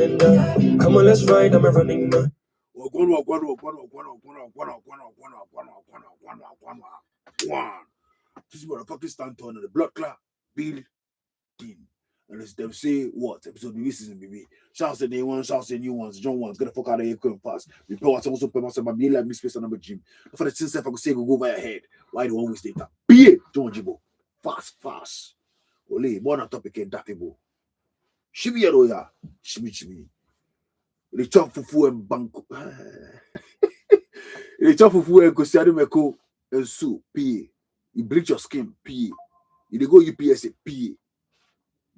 Come on, let's ride. I'm running man. This motherfucking stand on the blood clot, Bill Dean. And it's them say what episode the season baby. Shouts the new ones, shouts the new ones, John ones, get the fuck out of here quick and fast. We pay what's also pay myself, be like me space on number gym. For the since if I could say go over your head. Why the one we stay that? Be it, John Jibo. Fast. Ole, born a topic in Dafibo. Shibi ya, Shibi. They chop fufu and banko. They chop fufu and kosiadu meko and soup, pee. You bleach your skin, pee. You go UPS, pee.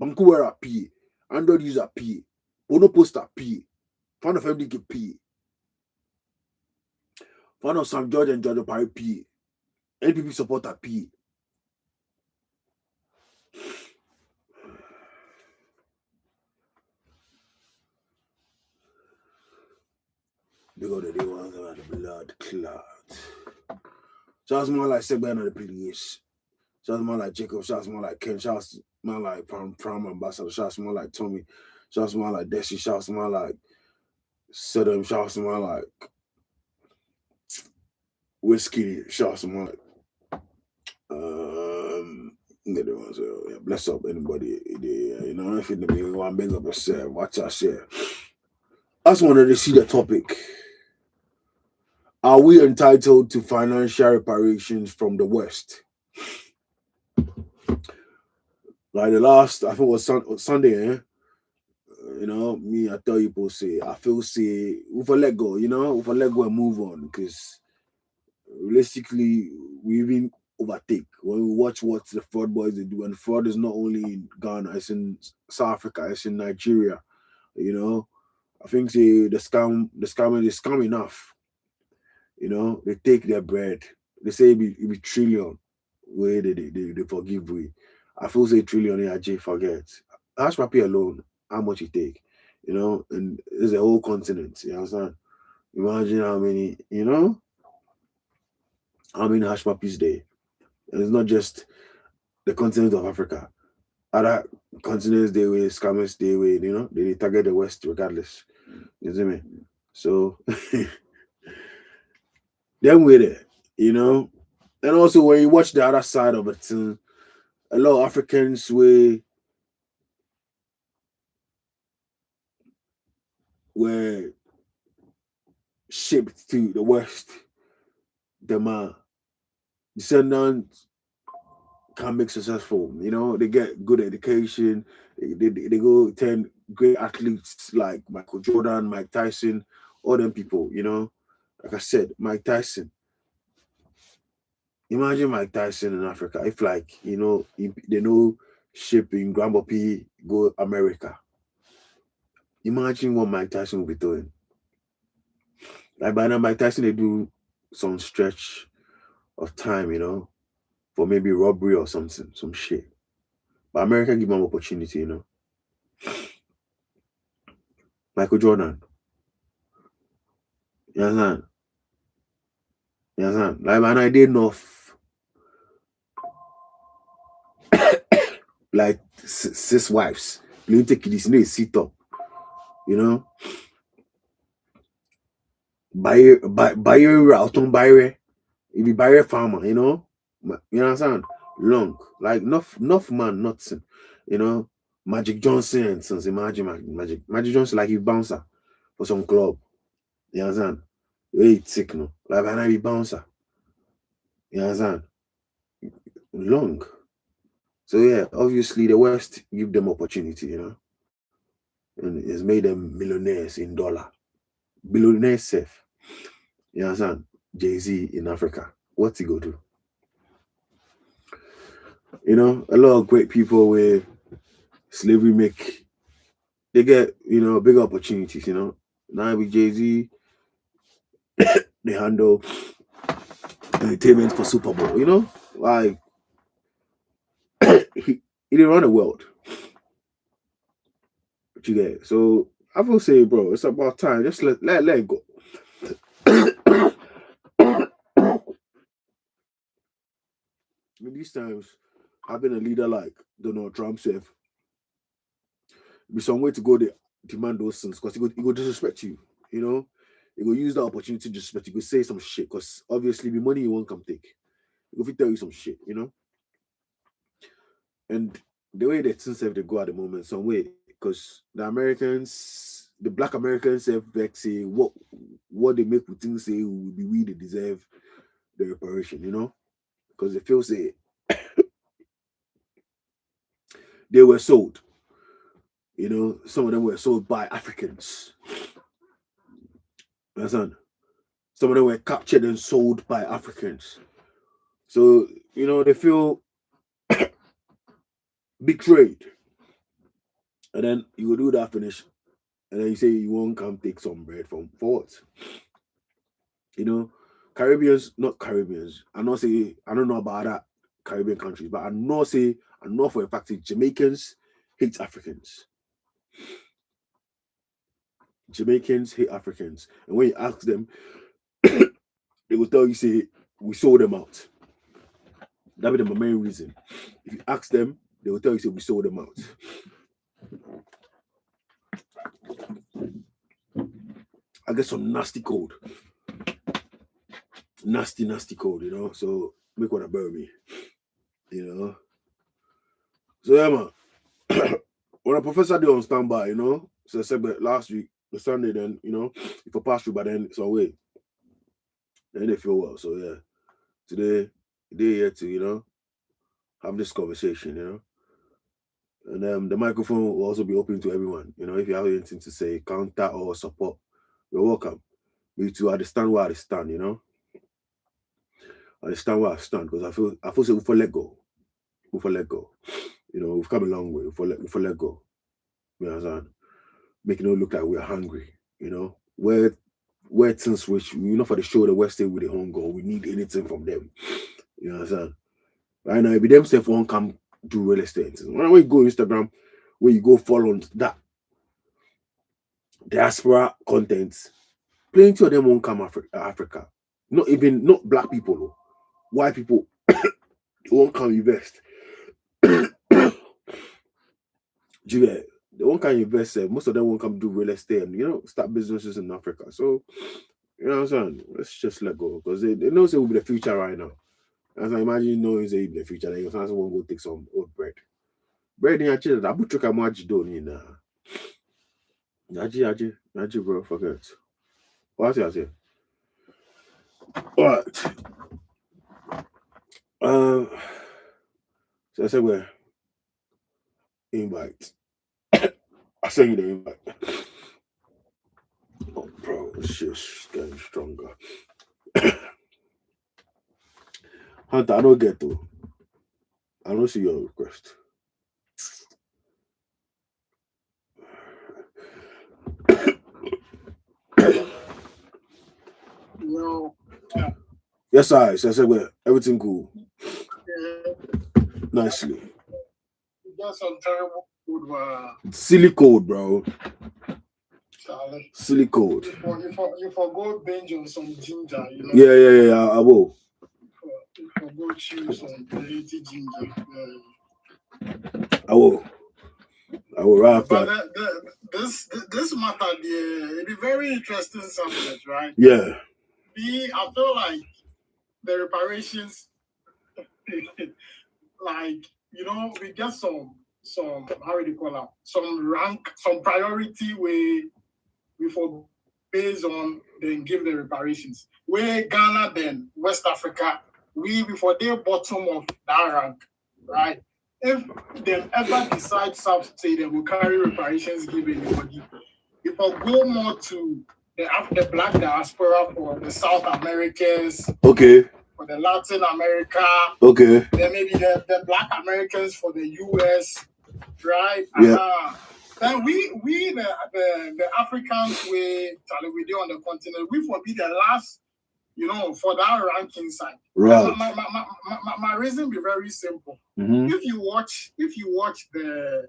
Banku wear a pee. Android user pee. Bono poster pee. Fan of MDK pee. Fan of Sam George and George Parry pee. NPP supporter pee. Because the day ones about the blood clot. Shouts more like Segban on the police. Shouts more like Jacob. Shouts more like Ken. Shouts more like Prime Ambassador. Shouts more like Tommy. Shouts more like Desi. Shouts more like Saddam. Shouts more like Whiskey. Shouts more like yeah, bless up anybody. You know, if it be one big up yourself, watch us share. I just wanted to see the topic. Are we entitled to financial reparations from the West? Like the last, I think it was Sunday, you know, me, I tell people, I feel we for let go, you know, we for let go and move on, because realistically, we even overtake. When we watch what the fraud boys they do, and fraud is not only in Ghana, it's in South Africa, it's in Nigeria, you know. I think the scam is scam enough. You know, they take their bread. They say it be trillion where they forgive we. I feel say trillion AJ forget. Hash papi alone, how much it take, you know, and there's a whole continent, you understand? Imagine how many, you know, how many hash papis there. And it's not just the continent of Africa. Other continents they way, scammers they way, you know, they target the West regardless. You see me? So them with it, you know. And also when you watch the other side of it, a lot of Africans were shipped to the West. Them descendants can make successful. You know, they get good education. They go turn great athletes like Michael Jordan, Mike Tyson, all them people. You know, like I said, Mike Tyson. Imagine Mike Tyson in Africa. If like you know, they know shipping Grandpa P go America. Imagine what Mike Tyson will be doing. Like by now, Mike Tyson they do some stretch of time, you know, for maybe robbery or something, some shit. But America give him opportunity, you know. Michael Jordan, you understand? You understand? Like man, I did enough, like six wives. You take this, you know, sit up, you know. Buy out on buy, if you buy a farmer, you know. You understand? Long, like enough man, nothing, you know. Magic Johnson and sons, imagine Magic Johnson like he bouncer for some club. You understand? Very sick, no. Like when I be bouncer. You understand? Long. So yeah, obviously the West give them opportunity, you know. And it's made them millionaires in dollar. Billionaires safe. You understand? Jay-Z in Africa. What's he go do? You know, a lot of great people with slavery they get, you know, big opportunities, you know. Now with Jay-Z, they handle entertainment for Super Bowl, you know? Like he didn't run the world. What you get? So I will say, bro, it's about time. Just let it go. In these times, having a leader like Donald Trump said, be some way to go there. demand those things because he go disrespect you, you know. He will use that opportunity to disrespect you. He go say some shit because obviously the money you won't come take. He go tell you some shit, you know. And the way that things have to go at the moment, some way, because the black Americans have like say what they make Putin say will be we they deserve the reparation, you know, because they feel say they were sold, you know, some of them were sold by Africans. Understand? Some of them were captured and sold by Africans. So, you know, they feel betrayed. And then you will do that finish. And then you say you won't come take some bread from for what? You know, Caribbeans, not Caribbeans. I don't know about that Caribbean countries, but I know for a fact that Jamaicans hate Africans. Jamaicans hate Africans. And when you ask them, they will tell you, say, we sold them out. That be the main reason. If you ask them, they will tell you, say, we sold them out. I get some nasty code. Nasty code, you know. So make one about me. You know. So yeah, man. When a professor did on standby, you know, so I said but last week, the Sunday, then, you know, if I pass through by then it's away. Then they feel well. So yeah. Today, they here to, you know, have this conversation, you know. And the microphone will also be open to everyone. You know, if you have anything to say, counter or support, you're welcome. Me to understand where I stand, you know. I understand where I stand because I feel so for let go. For let go. You know, we've come a long way. For let go. You understand? Making it look like we're hungry, you know. Where things which you know for the show the West State with the hunger, we need anything from them. You understand? Right now, if themselves won't come do real estate. When you go Instagram, where you go follow that diaspora content, plenty of them won't come Africa. Not black people, though. White people won't come invest. They won't come invest. Most of them won't come do real estate and, you know, start businesses in Africa. So, you know what I'm saying? Let's just let go because they know it will be the future right now. As I imagine knowing it's the future, then you won't go take some old bread. Bread in your children, I put you much don't in Naji, bro, forget. What's I say? Alright. So I said we're invite. I sent you the invite. Oh, bro, this shit's getting stronger. Hunter, I don't get to. I don't see your request. No. Yes, I said we're everything cool. Yeah. Nicely. You got some terrible food, Silly code, bro. Charlie. Silly code. You forgo binge on some ginger, you know. Yeah, I will. You forgo chew some quality ginger. I will right after. But this matter, it be very interesting subject, right? Yeah. I feel like the reparations, like, you know, we get some how do you call it? Some priority where we for based on then give the reparations. Where Ghana then West Africa, we before they bottom of that rank, right? If they ever decide to say they will carry reparations give anybody, if I go more to the black diaspora for the South Americans, Okay. for the Latin America, okay, then maybe the black Americans for the US, right? Yeah. Then we the Africans we do on the continent, we will be the last, you know, for that ranking side. Right. My reason be very simple. Mm-hmm. If you watch the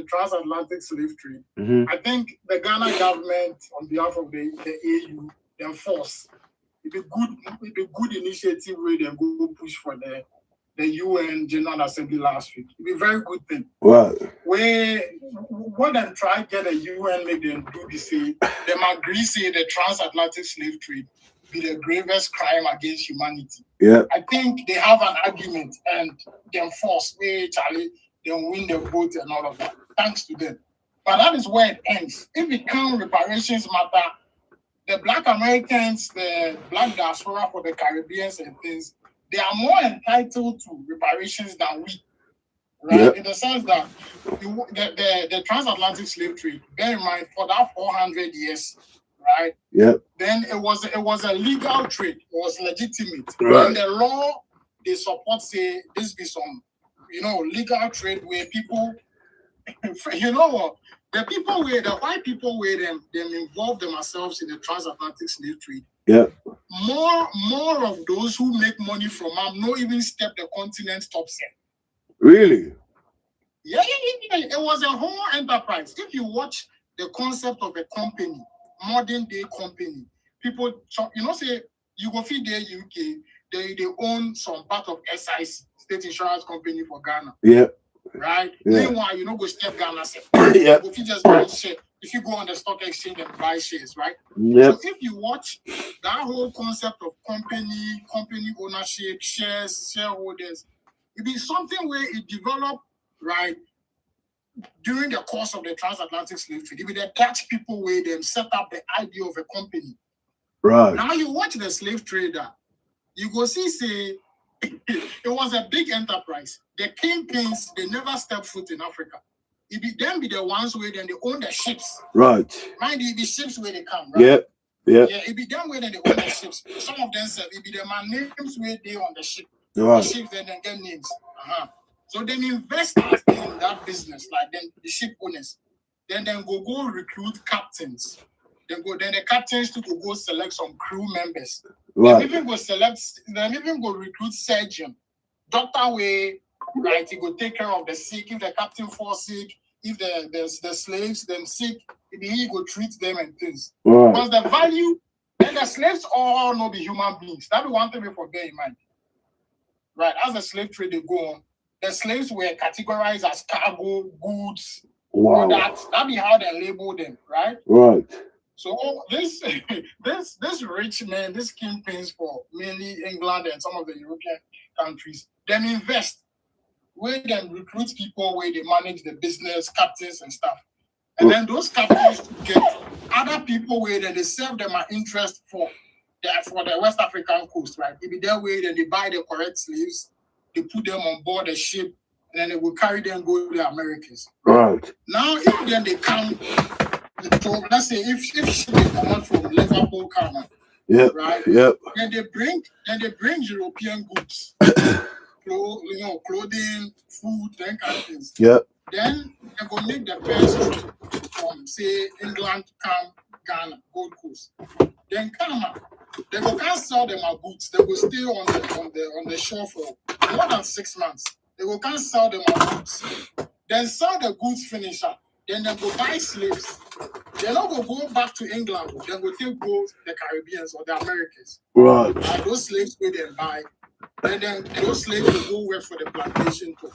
transatlantic slave trade, Mm-hmm. I think the Ghana government on behalf of the AU, the force, it be good initiative where they go push for the the UN General Assembly last week. It'll be a very good thing. Right. Where what them try get the UN make them do the say, them agree say the transatlantic slave trade be the gravest crime against humanity. Yeah. I think they have an argument and them force where Charlie they win the vote and all of that. Thanks to them. But that is where it ends. If it can reparations matter, the Black Americans, the Black diaspora for the Caribbeans and things, they are more entitled to reparations than we, right? Yep. In the sense that the transatlantic slave trade, bear in mind, for that 400 years, right? Yep. Then it was a legal trade. It was legitimate. Right. And the law, they support say this be some, legal trade where people, what? The people where the white people where them involve themselves in the transatlantic slave trade. Yeah. More of those who make money from them no even step the continent top set. Really? Yeah. It was a whole enterprise. If you watch the concept of a company, modern day company, people say you go feed the UK, they own some part of SIC, State Insurance Company for Ghana. Yeah. Right? Yeah. Meanwhile, you go step Ghana. Yeah. If you just buy share, if you go on the stock exchange and buy shares, right? Yep. So if you watch that whole concept of company ownership, shares, shareholders, it be something where it developed, right, during the course of the transatlantic slave trade. It be the Dutch people where them set up the idea of a company. Right. Now you watch the slave trader, you go see, say, it was a big enterprise. The kingpins, they never step foot in Africa. It be them be the ones where then they own the ships. Right. Mind you, it be ships where they come, right? Yep. Yeah. Yeah, it be them where then they own the ships. Some of them say it be the man names where they on the ship. Right. The ships then they get names. So then invest in that business, like then the ship owners. Then go recruit captains. Then the captains to go select some crew members. Right. Then even go recruit surgeon. Doctor way, right, he go take care of the sick. If the captain falls sick, if the slaves them sick, he go treat them and things. Right. Because the value, and the slaves all not be human beings. That be one thing we forget in mind. Right, as the slave trade they go on, the slaves were categorized as cargo, goods, Wow. that be how they label them, right? Right. So this rich man, this kingpins for mainly England and some of the European countries, them invest where them recruit people where they manage the business, captains and stuff. And then those captains get other people where then they serve them an interest for the West African coast, right? It be their way, then they buy the correct slaves, they put them on board a ship, and then they will carry them go to the Americas. Right. Now, if then they come, so let's say if ship they come out from Liverpool, Ghana, Yep. right? Yep. Then they bring European goods, clothing, food, then kind of things. Yep. Then they go make the first trip from say England, come Ghana, Gold Coast. Then Ghana, they go can't sell them our goods. They will stay on the shore for more than 6 months. They will can't sell them our goods. Then sell the goods finisher. Then they go buy slaves. They're not going to go back to England. They go take go the Caribbeans or the Americans. Right. And those slaves will then buy. Then those slaves will go work for the plantation too.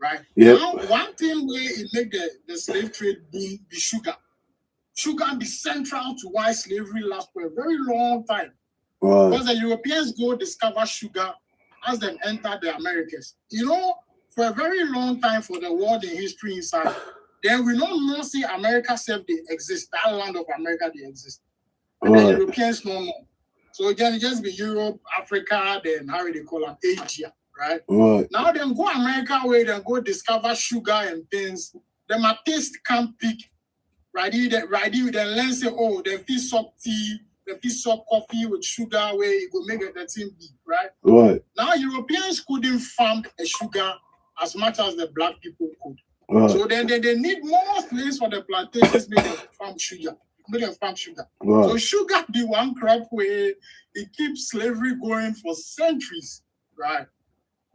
Right? Yep. Now, one thing where it make the slave trade boom be sugar. Sugar be central to why slavery lasts for a very long time. Right. Because the Europeans go discover sugar as they enter the Americas. For a very long time for the world in history inside, then we don't see America self they exist. That land of America they exist. And the Europeans don't know. So again, it just be Europe, Africa, then how they call them Asia, right? Right. Now then go America where they go discover sugar and things. Them a taste can't pick. Right, then learn say, oh, they fix up tea, they fix up coffee with sugar where you go make the thing big, right? Right. Now Europeans couldn't farm a sugar as much as the black people could. Right. So then they need more slaves for the plantations made them farm sugar. Right. So sugar be one crop where it keeps slavery going for centuries, right?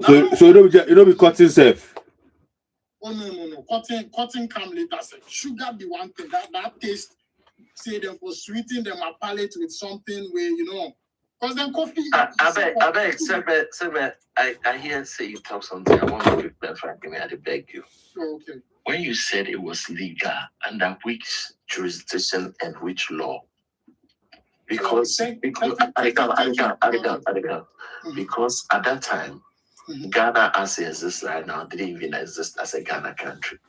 So you don't be cutting safe. Oh no. Cotton come later. Sugar be one thing. That taste, say them for sweeten them a palate with something where Because then coffee. I beg, I hear say you talk something. I want to be perfect. I beg you. Okay. When you said it was legal, under which jurisdiction and which law? Because at that time, Ghana as it exists right now didn't even exist as a Ghana country.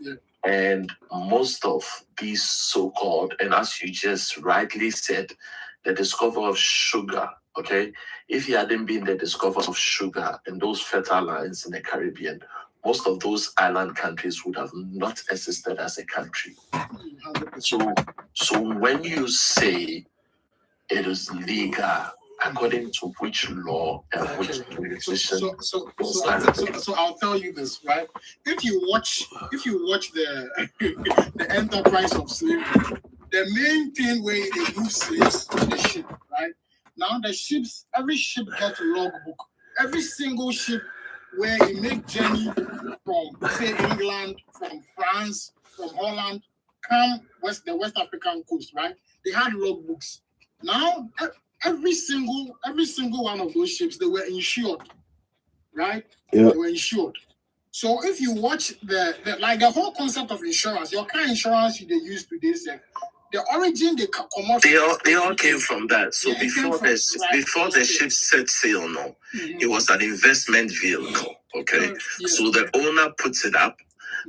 Yeah. And most of these so-called, and as you just rightly said, the discovery of sugar, okay? If it hadn't been the discovery of sugar and those fertile lands in the Caribbean, most of those island countries would have not existed as a country. So when you say it is legal, according to which law and which jurisdiction? So I'll tell you this, right? If you watch the the enterprise of slavery, the main thing where they move slaves is the ship, right? Now every ship gets a logbook. Every single ship where you make journey from, say, England, from France, from Holland, come the West African coast, right? They had logbooks. Now every single one of those ships, they were insured, right? Yeah. They were insured. So if you watch the whole concept of insurance, your car insurance they use today, the origin they come off. They all came from that. So before the ship set sail, it was an investment vehicle. Okay, so the owner puts it up,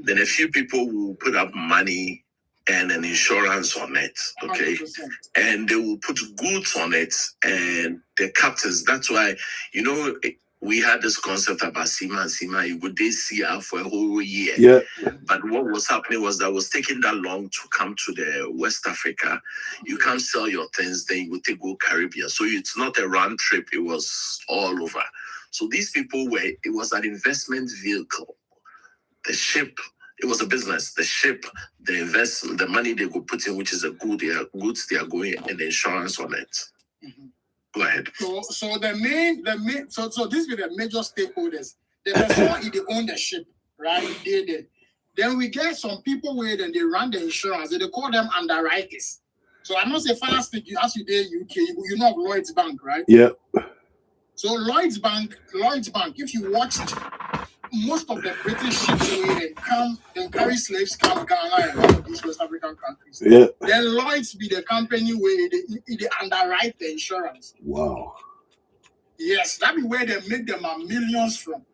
then a few people will put up money and an insurance on it, okay? 100%. And they will put goods on it and the captains. That's why, we had this concept about Sima, you would see out for a whole year. Yeah. But what was happening was that it was taking that long to come to the West Africa. You can't sell your things, then you would go Caribbean. So it's not a round trip, it was all over. So these people it was an investment vehicle. The ship, it was a business. The ship, the investment, the money they could put in, which is goods they are going, and the insurance on it. Mm-hmm. Go ahead. So the main so these were the major stakeholders. The person they own the ship, right? Then we get some people where then they run the insurance. They call them underwriters. So I must say, first as you did UK, you know of Lloyd's Bank, right? Yeah. So Lloyd's Bank. If you watched most of the British ships where they come, they carry slaves, come Ghana and all of these West African countries. Yeah. Then Lloyd's be the company where they underwrite the insurance. Wow. Yes, that be where they make them millions from.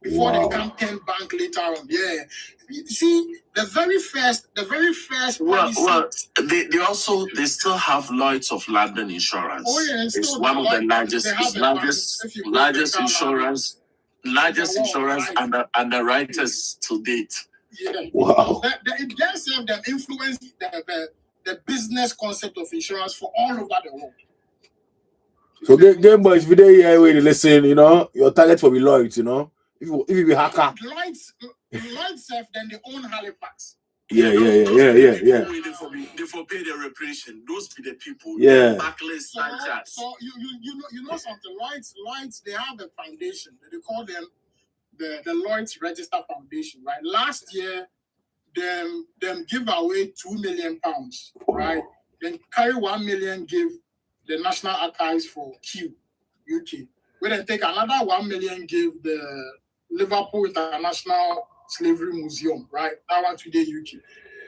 Before they come 10 bank later on. Yeah. You see, the very first they still have Lloyd's of London insurance. Oh yeah, it's one of the largest insurance underwriters to date. Yeah. Wow. It does have the influence the business concept of insurance for all over the world. So game boys, if you there when you listen, your target for be Lloyd's, If you be hacker. Lloyd's have then they own Halifax. Yeah. They forbid the reparation. Those be the people. Yeah. Backless so you know something. Lloyd's they have a foundation. They call them the Lloyd's Register Foundation, right? Last year, them give away £2 million, right? Then carry 1 million give the National Archives for Q, UK. We then take another 1 million give the Liverpool International Slavery Museum, right? That one today UK.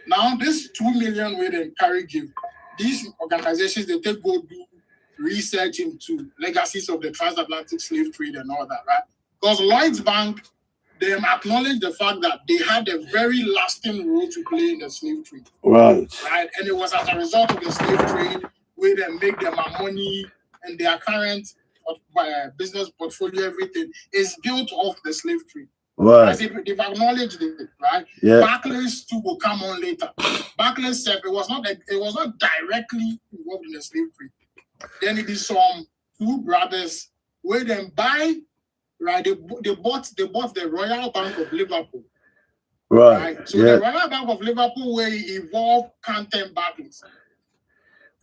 Now this 2 million we then carry give. These organizations they go do research into legacies of the transatlantic slave trade and all that, right? Because Lloyd's Bank, they acknowledge the fact that they had a very lasting role to play in the slave trade. Right. And it was as a result of the slave trade where they make them money and their current business portfolio, everything is built off the slave trade. Right. As they've acknowledged it, right? Yeah. Barclays too will come on later. Barclays said it was not directly involved in the slave trade. Then it is some two brothers where they buy, right? They bought the Royal Bank of Liverpool. Right. So the Royal Bank of Liverpool where it evolved Canton Barclays.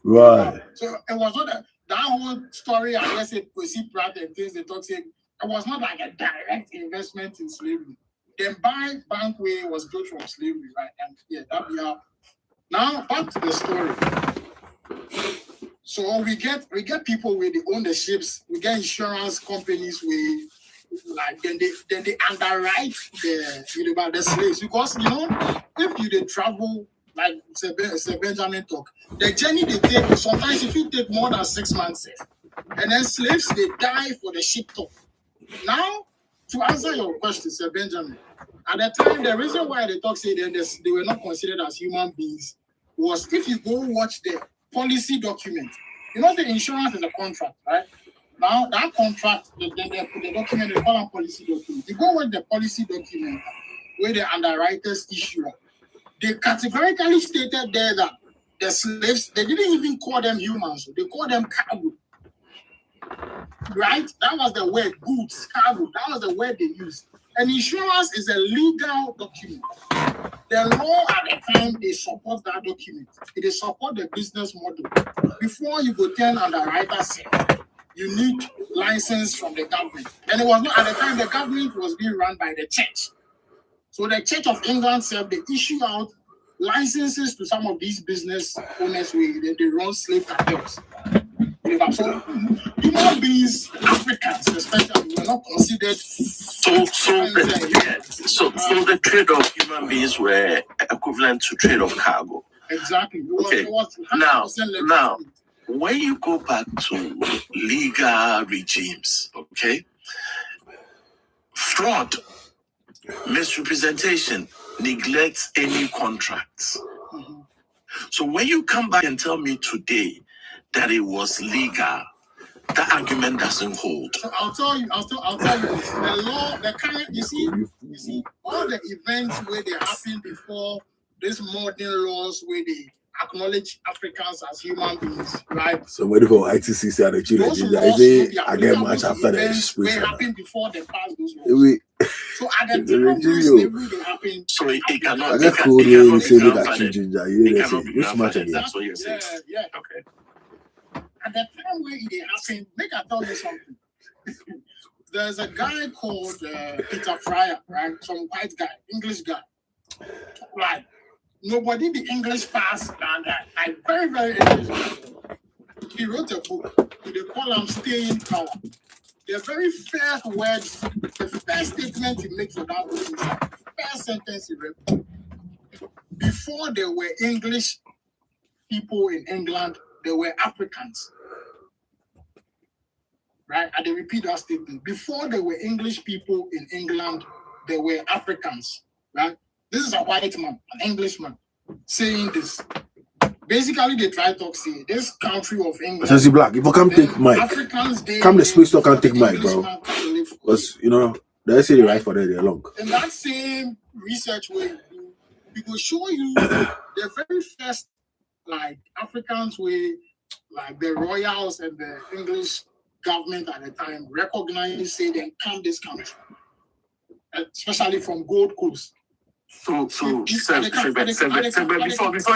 Right. So it was not that whole story, I guess it was Pratt and things they talk saying it was not like a direct investment in slavery. The bank way was built from slavery, right? And yeah, that be how. Now back to the story. So we get people where they own the ships. We get insurance companies where like then they underwrite the slaves, because if you they travel like Sir Benjamin talk, the journey they take sometimes if you take more than 6 months, and then slaves they die for the ship top. Now to answer your question, Sir Benjamin, at the time the reason why they talk say they were not considered as human beings was if you go watch the policy document. The insurance is a contract, right? Now that contract, the document they call a policy document. You go with the policy document where the underwriters issue, they categorically stated there that the slaves, they didn't even call them humans, they call them cargo. Right? That was the word, goods, cargo. That was the word they used. And insurance is a legal document. The law at the time, they support that document. They support the business model. Before you go turn underwriter, you need license from the government. And it was not at the time the government was being run by the church. So the Church of England said they issue out licenses to some of these business owners where they run slave cartels. So human beings, Africans especially, were not considered. So the trade of human beings were equivalent to trade of cargo. Exactly. It was now, when you go back to legal regimes, okay, fraud, misrepresentation, neglects any contracts. Mm-hmm. So when you come back and tell me today that it was legal, that argument doesn't hold. So I'll tell you this. The law, the current, you see, all the events where they happen before these modern laws where they acknowledge Africans as human beings, right? So what for ITC and the children? I get much after that. They happen before they pass those laws. So at the time when slavery they happen, so it cannot. I get cool. You say that ginger. You say that's what you're saying. Yeah. Okay. At the time where it happened, make I tell you something. There's a guy called Peter Fryer, right? Some white guy, English guy. Like, nobody the English pass and I very, very English. He wrote a book. They call him Staying Power. The very first words, the first statement he makes for that book is the first sentence he read. Before there were English people in England, there were Africans. Right? And they repeat that statement. Before there were English people in England, there were Africans. Right? This is a white man, an Englishman, saying this. Basically, they try to say this country of England. Since you black, if I come take mic, Africans, come the space, so I can't take mic, bro. Because they say the right for them, they're long. In that same research way, we will show you the very first like Africans way, like the royals and the English government at the time recognize, say they come this country, especially from Gold Coast. So before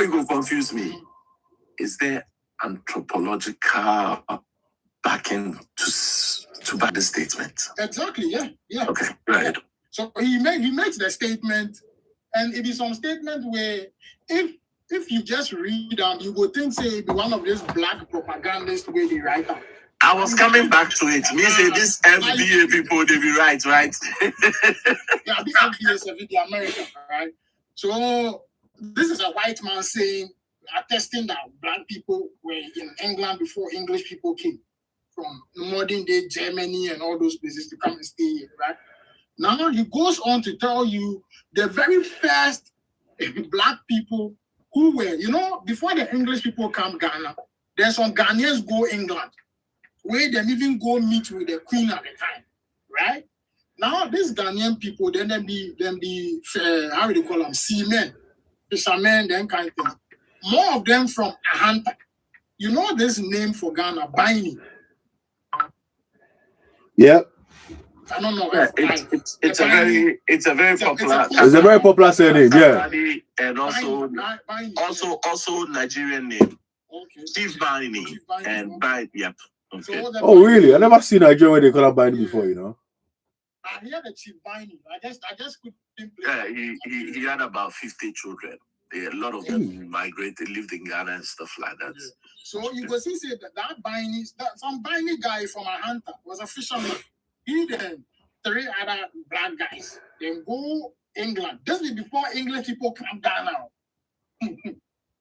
you go confuse me, is there anthropological backing to back the statement? Exactly, yeah. Okay, right. So he makes the statement, and it is some statement where if you just read them, you would think say be one of these black propagandists where they write them. I was coming back to it. Me say this FBA people, they be right? Yeah, the FBA is the American, right? So this is a white man saying, attesting that black people were in England before English people came from modern day Germany and all those places to come and stay here, right? Now he goes on to tell you the very first black people who were, before the English people come Ghana, there's some Ghanaians go England, where they even go meet with the queen at the time, right? Now these Ghanaian people, then they be how do they call them? Seamen, fishermen, then kind of things. More of them from Ahanta. You know this name for Ghana, Baini. Yep. I don't know. Yeah, it's a very popular. It's a very popular surname, yeah. And also Nigerian name. Okay. Chief Baini and Baini. Yep. Okay. Oh really? I never seen Nigeria where they call it Baini before, I hear the Chief Baini. I just couldn't play. Yeah, he had about 50 children. A lot of them migrated, lived in Ghana and stuff like that. Yeah. So you go see some Biney guy from a hunter was a fisherman. He then 3 other black guys. Then go England. This is before English people come down now.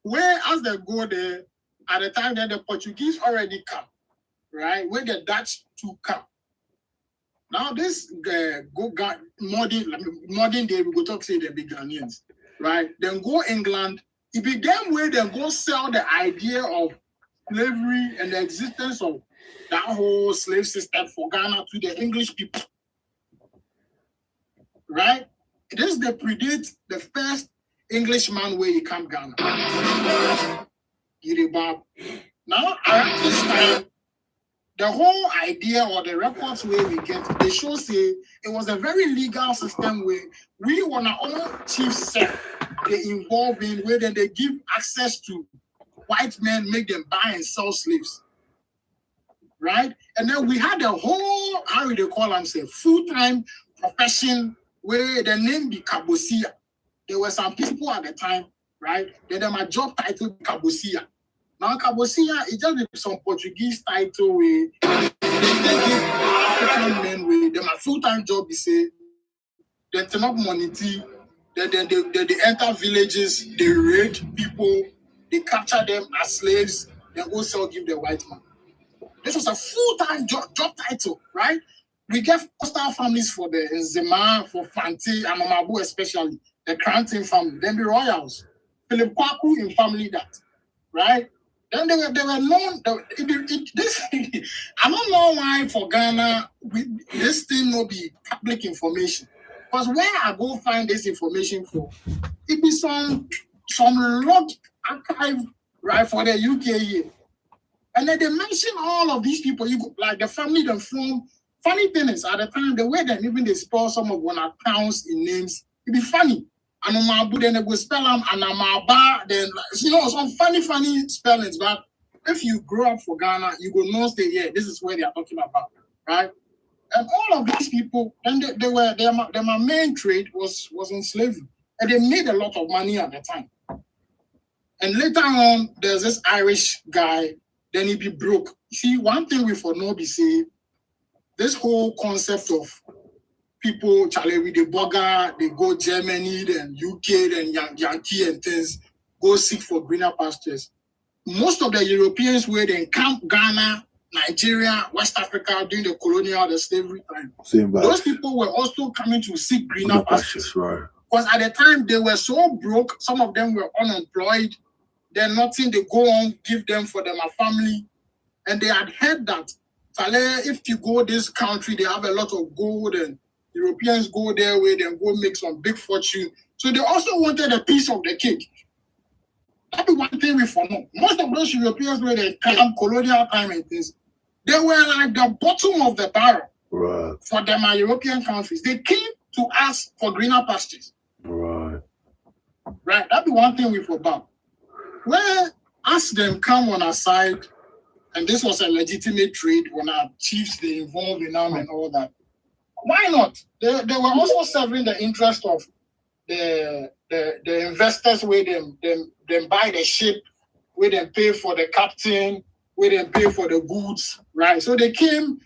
Where as they go there, at the time that the Portuguese already come, right? Where the Dutch too come. Now this modern day we go talk say the big Ghanaians, right? Then go England. It began where they go sell the idea of slavery and the existence of that whole slave system for Ghana to the English people, right? This they predate the first Englishman where he come Ghana. Now around this time, the whole idea or the records where we get, they show say it was a very legal system where we want our own chief set they involve in where then they give access to white men, make them buy and sell slaves. Right? And then we had a whole, how do they call them, say, full-time profession where the name be Kabosia. There were some people at the time, right? Then my job title Kabosia. Now Kabosia is just some Portuguese title where they give African men where then my full-time job is say they turn up money, they enter villages, they raid people, they capture them as slaves, then go sell give the white man. This was a full-time job title, right? We get coastal families for the Nzema, for Fanti, and Mamabu especially, the Cranton family, then the Royals, Philip Kwaku in family that, right? Then they were known. I don't know why for Ghana this thing will be public information. Because where I go find this information for, it be some log archive right for the UK here. And then they mention all of these people, like the family them from. Funny thing is, at the time, the way that even they spell some of one accounts in names, it be funny. Anomabu, then they go spell them Anamaba, then some funny spellings. But if you grow up for Ghana, you go know say, yeah, this is where they are talking about, right? And all of these people, and their main trade was in slavery, and they made a lot of money at the time. And later on, there's this Irish guy. Then he be broke. See, one thing we for know be say, this whole concept of people, Charlie, with the burger, they go Germany, then UK, then Yankee and things, go seek for greener pastures. Most of the Europeans were then camp Ghana, Nigeria, West Africa during the colonial, the slavery time. Those people were also coming to seek greener pastures. Right. Because at the time, they were so broke, some of them were unemployed. Then nothing they go on give them for them a family. And they had heard that if you go this country, they have a lot of gold and Europeans go there where they go make some big fortune. So they also wanted a piece of the cake. That's one thing we know. Most of those Europeans where they come colonial time and things, they were like the bottom of the barrel for them European countries. They came to ask for greener pastures. Right. That's one thing we forgot. Where as them come on our side, and this was a legitimate trade when our chiefs they involved in them and all that. Why not? They were also serving the interest of the investors where them buy the ship, where them pay for the captain, where them pay for the goods, right? So they came,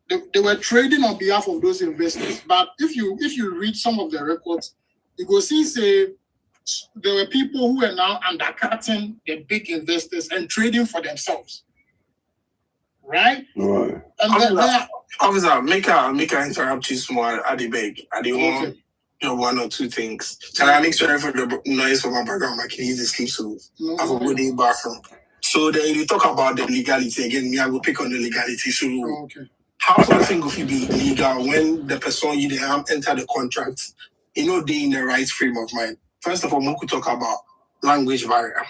they were trading on behalf of those investors. But if you read some of the records, you go see say there were people who were now undercutting the big investors and trading for themselves. Right? Right. And officer, make I interrupt you small at the beg. I didn't want one or two things. Shall I make sorry for the noise from my background? I can easily sleep, so I have a good day bathroom. So then you talk about the legality again. Me, I will pick on the legality. So how something could be legal when the person you enter the contract, they in the right frame of mind? First of all, we could talk about language barrier.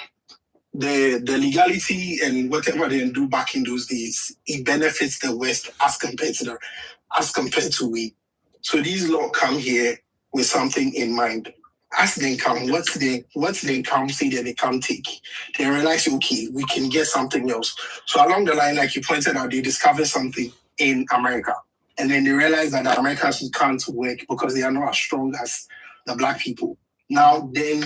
The legality and whatever they do back in those days, it benefits the West as compared to we. So these laws come here with something in mind. As they come, once they come, see that they come take. They realize, okay, we can get something else. So along the line, like you pointed out, they discover something in America. And then they realize that the Americans can't work because they are not as strong as the black people. now then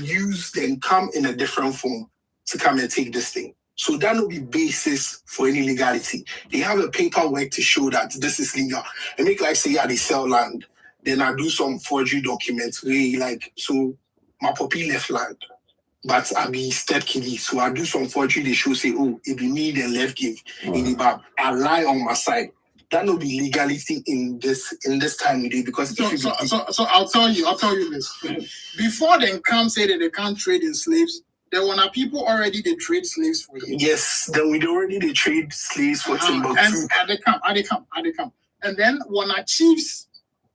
come in a different form to come and take this thing. So that will be basis for any legality. They have a paperwork to show that this is legal. And make like say, yeah, they sell land. Then I do some forgery documents where like, so my puppy left land, but I be step kiddy. So I do some forgery, they show say, oh, it be me, then left give in the bar. I lie on my side. That will be legality in this time of day because so I'll tell you this. Before they come say that they can't trade in slaves, there were people already they trade slaves for you. Yes, then we already they trade slaves for Timbuktu. And they come. And then when our chiefs,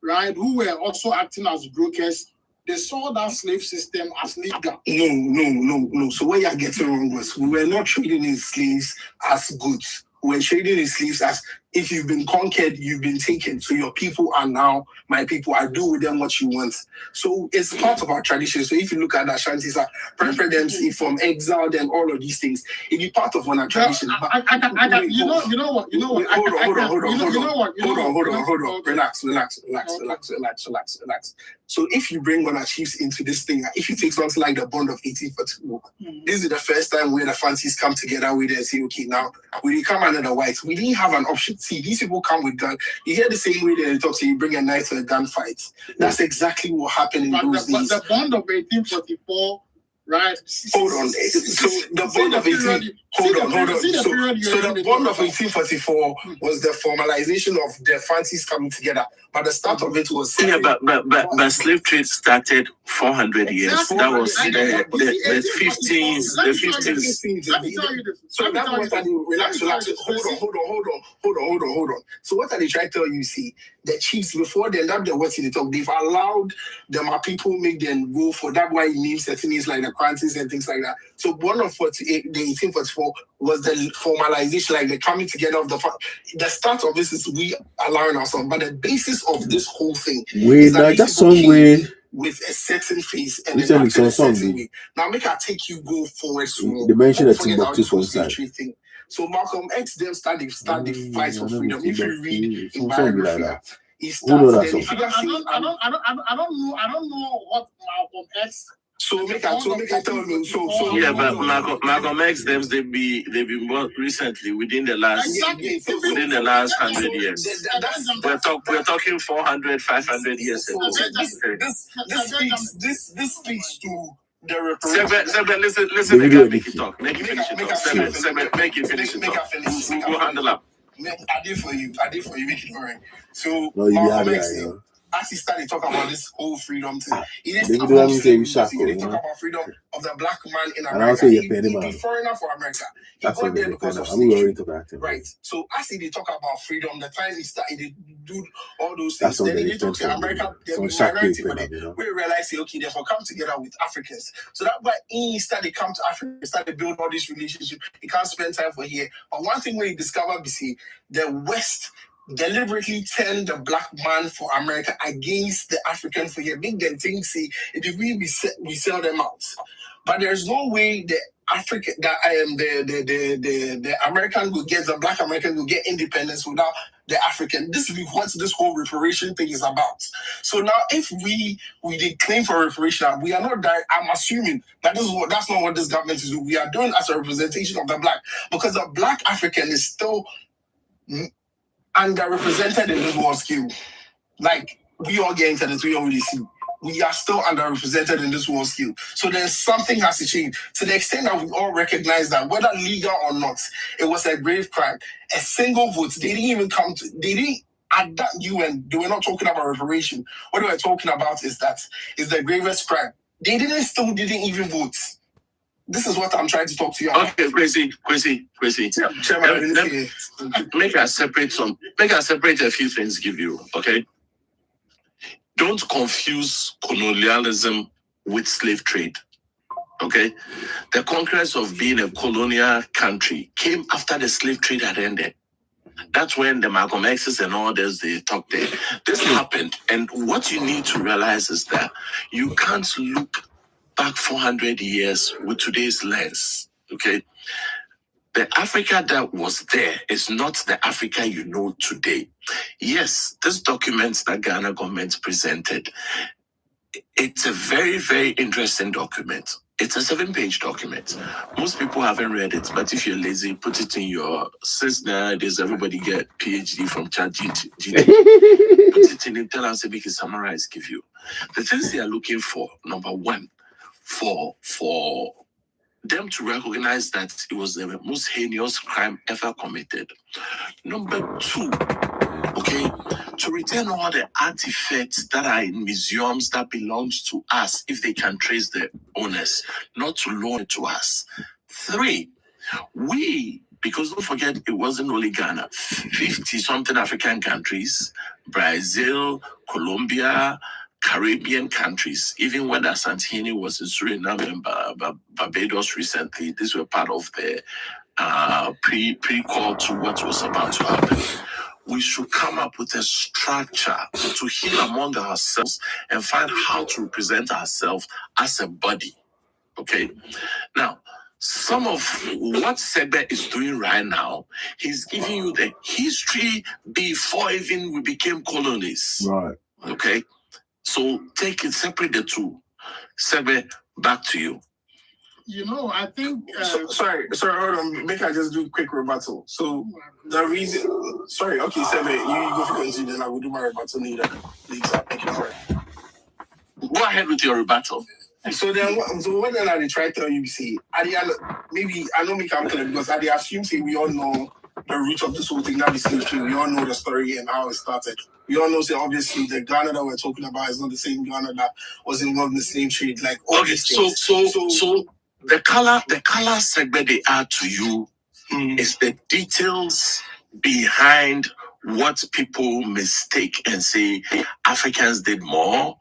right, who were also acting as brokers, they saw that slave system as legal. No. So what you're getting wrong was we were not trading in slaves as goods. We were trading in slaves as if you've been conquered, you've been taken. So your people are now my people. I do with them what you want. So it's part of our tradition. So if you look at the Ashantis, prepare them from exile, then all of these things, it be part of our tradition. You know what? Hold on. Relax. So if you bring one of our chiefs into this thing, if you take something like the bond of 1842, this is the first time where the fancies come together with and say, okay, now we come under the whites. We didn't have an option. See, these people come with guns. You hear the same way they talk, so you bring a knife to a gunfight. That's exactly what happened in those days. But the bond of 1844, right? Hold on. So the bond of 18... Hold on. So the bond of 1844 was the formalization of the fancies coming together. But the start of it was... Yeah, but slave trade started 400 years. That was the 15th. Let me tell you this. So that's what I do. Relax. Hold on. So what are they trying to tell you? See, the chiefs, before they end the words in the talk, they've allowed them, people make them go for that. Why it means certain things like the crimes and things like that. So one of 1844 was the formalization, like the coming together of the start of this is we allowing ourselves, but the basis of this whole thing is that just some way with a certain face and a certain way. Now make I take you go forward. They mentioned that Timbuktu for inside. So Malcolm X them start the fight for freedom. If you read in biography, he starts. I don't know what Malcolm X. So make I tell you. So yeah, but Malcolm X they've been more recently within the last 100 years. We're talking 400, 500 years ago. This speaks to the reparations. Listen, make you talk. Make you finish it. Make you finish it. We'll handle up. I did for you. Make it alright. So Malcolm X, as he started talking about this whole freedom thing, he didn't talk about freedom of the black man in America. He's a foreigner for America. He got there because of slavery. Right. So as he talk about freedom, the time he started to do all those things, then he talk to America, the minority, but we realize, okay, therefore come together with Africans. So that's why he started come to Africa, started build all these relationships. He can't spend time for here. But one thing when he discovered, the West deliberately turned the black man for America against the African for here. Make them think, see, if we sell them out. But there's no way the African that the American will get, the black American will get independence without the African. This is what this whole reparation thing is about. So now if we did claim for reparation, we are not that. I'm assuming that that's not what this government is doing. We are doing as a representation of the black, because the black African is still underrepresented in this world scale. Like we all get into this, we already see. We are still underrepresented in this world scale. So there's something has to change. To the extent that we all recognize that whether legal or not, it was a grave crime. A single vote, they didn't at that UN, they were not talking about reparation. What they were talking about is the gravest crime. They didn't even vote. This is what I'm trying to talk to you about. Okay, Quincy. Make us separate a few things, give you, okay? Don't confuse colonialism with slave trade, okay? The conquest of being a colonial country came after the slave trade had ended. That's when the Malcolm X's and all this, they talked there. This happened, and what you need to realize is that you can't look back 400 years with today's lens, okay? The Africa that was there is not the Africa you know today. Yes, this document that Ghana government presented, It's a very, very interesting document. It's a 7-page document. Most people haven't read it, but if you're lazy, put it in your, since nowadays everybody get PhD from ChatGPT. Put it in and tell us if we can summarize, give you. The things they are looking for, number one, for them to recognize that it was the most heinous crime ever committed. Number two, okay, to return all the artifacts that are in museums that belongs to us, if they can trace the owners, not to loan it to us. 3, because don't forget, it wasn't only Ghana, 50-something African countries, Brazil, Colombia, Caribbean countries, even when Asantini was in Suriname and Barbados recently, these were part of the pre-call to what was about to happen. We should come up with a structure to heal among ourselves and find how to represent ourselves as a body. Okay? Now, some of what Sebe is doing right now, he's giving you the history before even we became colonies. Right. Okay? So take it, separate the two. Sebe, back to you. You know, I think. Sorry, hold on. Make I just do a quick rebuttal. So the reason, okay, Sebe, you go for continue, then I will do my rebuttal later. Thank you for it. Go ahead with your rebuttal. So what then I try to tell you, see, maybe I know me come clear because I assume say we all know the root of this whole thing, not the slave trade. We all know the story and how it started. We all know, say, obviously, the Ghana that we're talking about is not the same Ghana that was involved in the slave trade. Like, all okay, these things. So the color segment they add to you is the details behind what people mistake and say Africans did more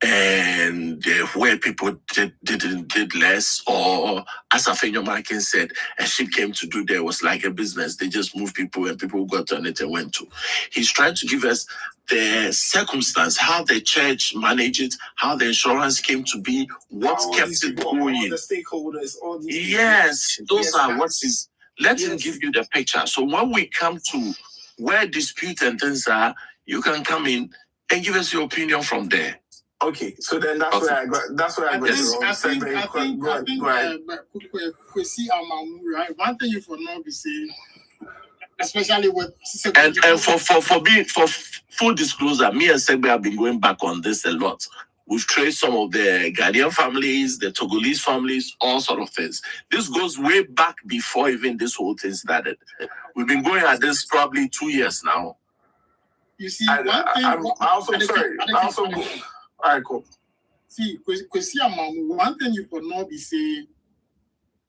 and where people did less, or as Afenyo Markin said, a ship came to do there was like a business. They just moved people and people got on it and went to. He's trying to give us the circumstance, how the church managed it, how the insurance came to be, what kept it going. All the stakeholders, all these. Yes, those are what is. Let him give you the picture. So when we come to where dispute and things are, you can come in and give us your opinion from there. Okay, so then that's where I got. That's where I got it wrong. I think, Kwesi Amamu, right? One thing you for now be saying, especially with and for full disclosure, me and Segbe have been going back on this a lot. We've traced some of the Ghanaian families, the Togolese families, all sort of things. This goes way back before even this whole thing started. We've been going at this probably 2 years now. You see, all right, cool. See, Kwesi Amamu, one thing you could not be saying,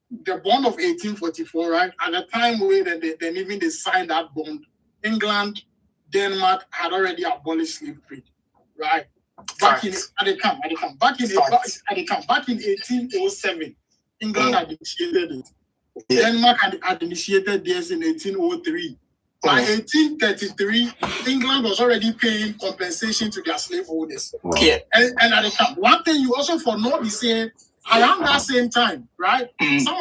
the bond of 1844, right? At the time where they signed that bond, England, Denmark had already abolished slavery, right? Back in 1807, England had initiated it. Yeah. Denmark had initiated theirs in 1803. By 1833, England was already paying compensation to their slaveholders. Wow. Yeah. And at the time, one thing you also for know is saying around that same time, right? Some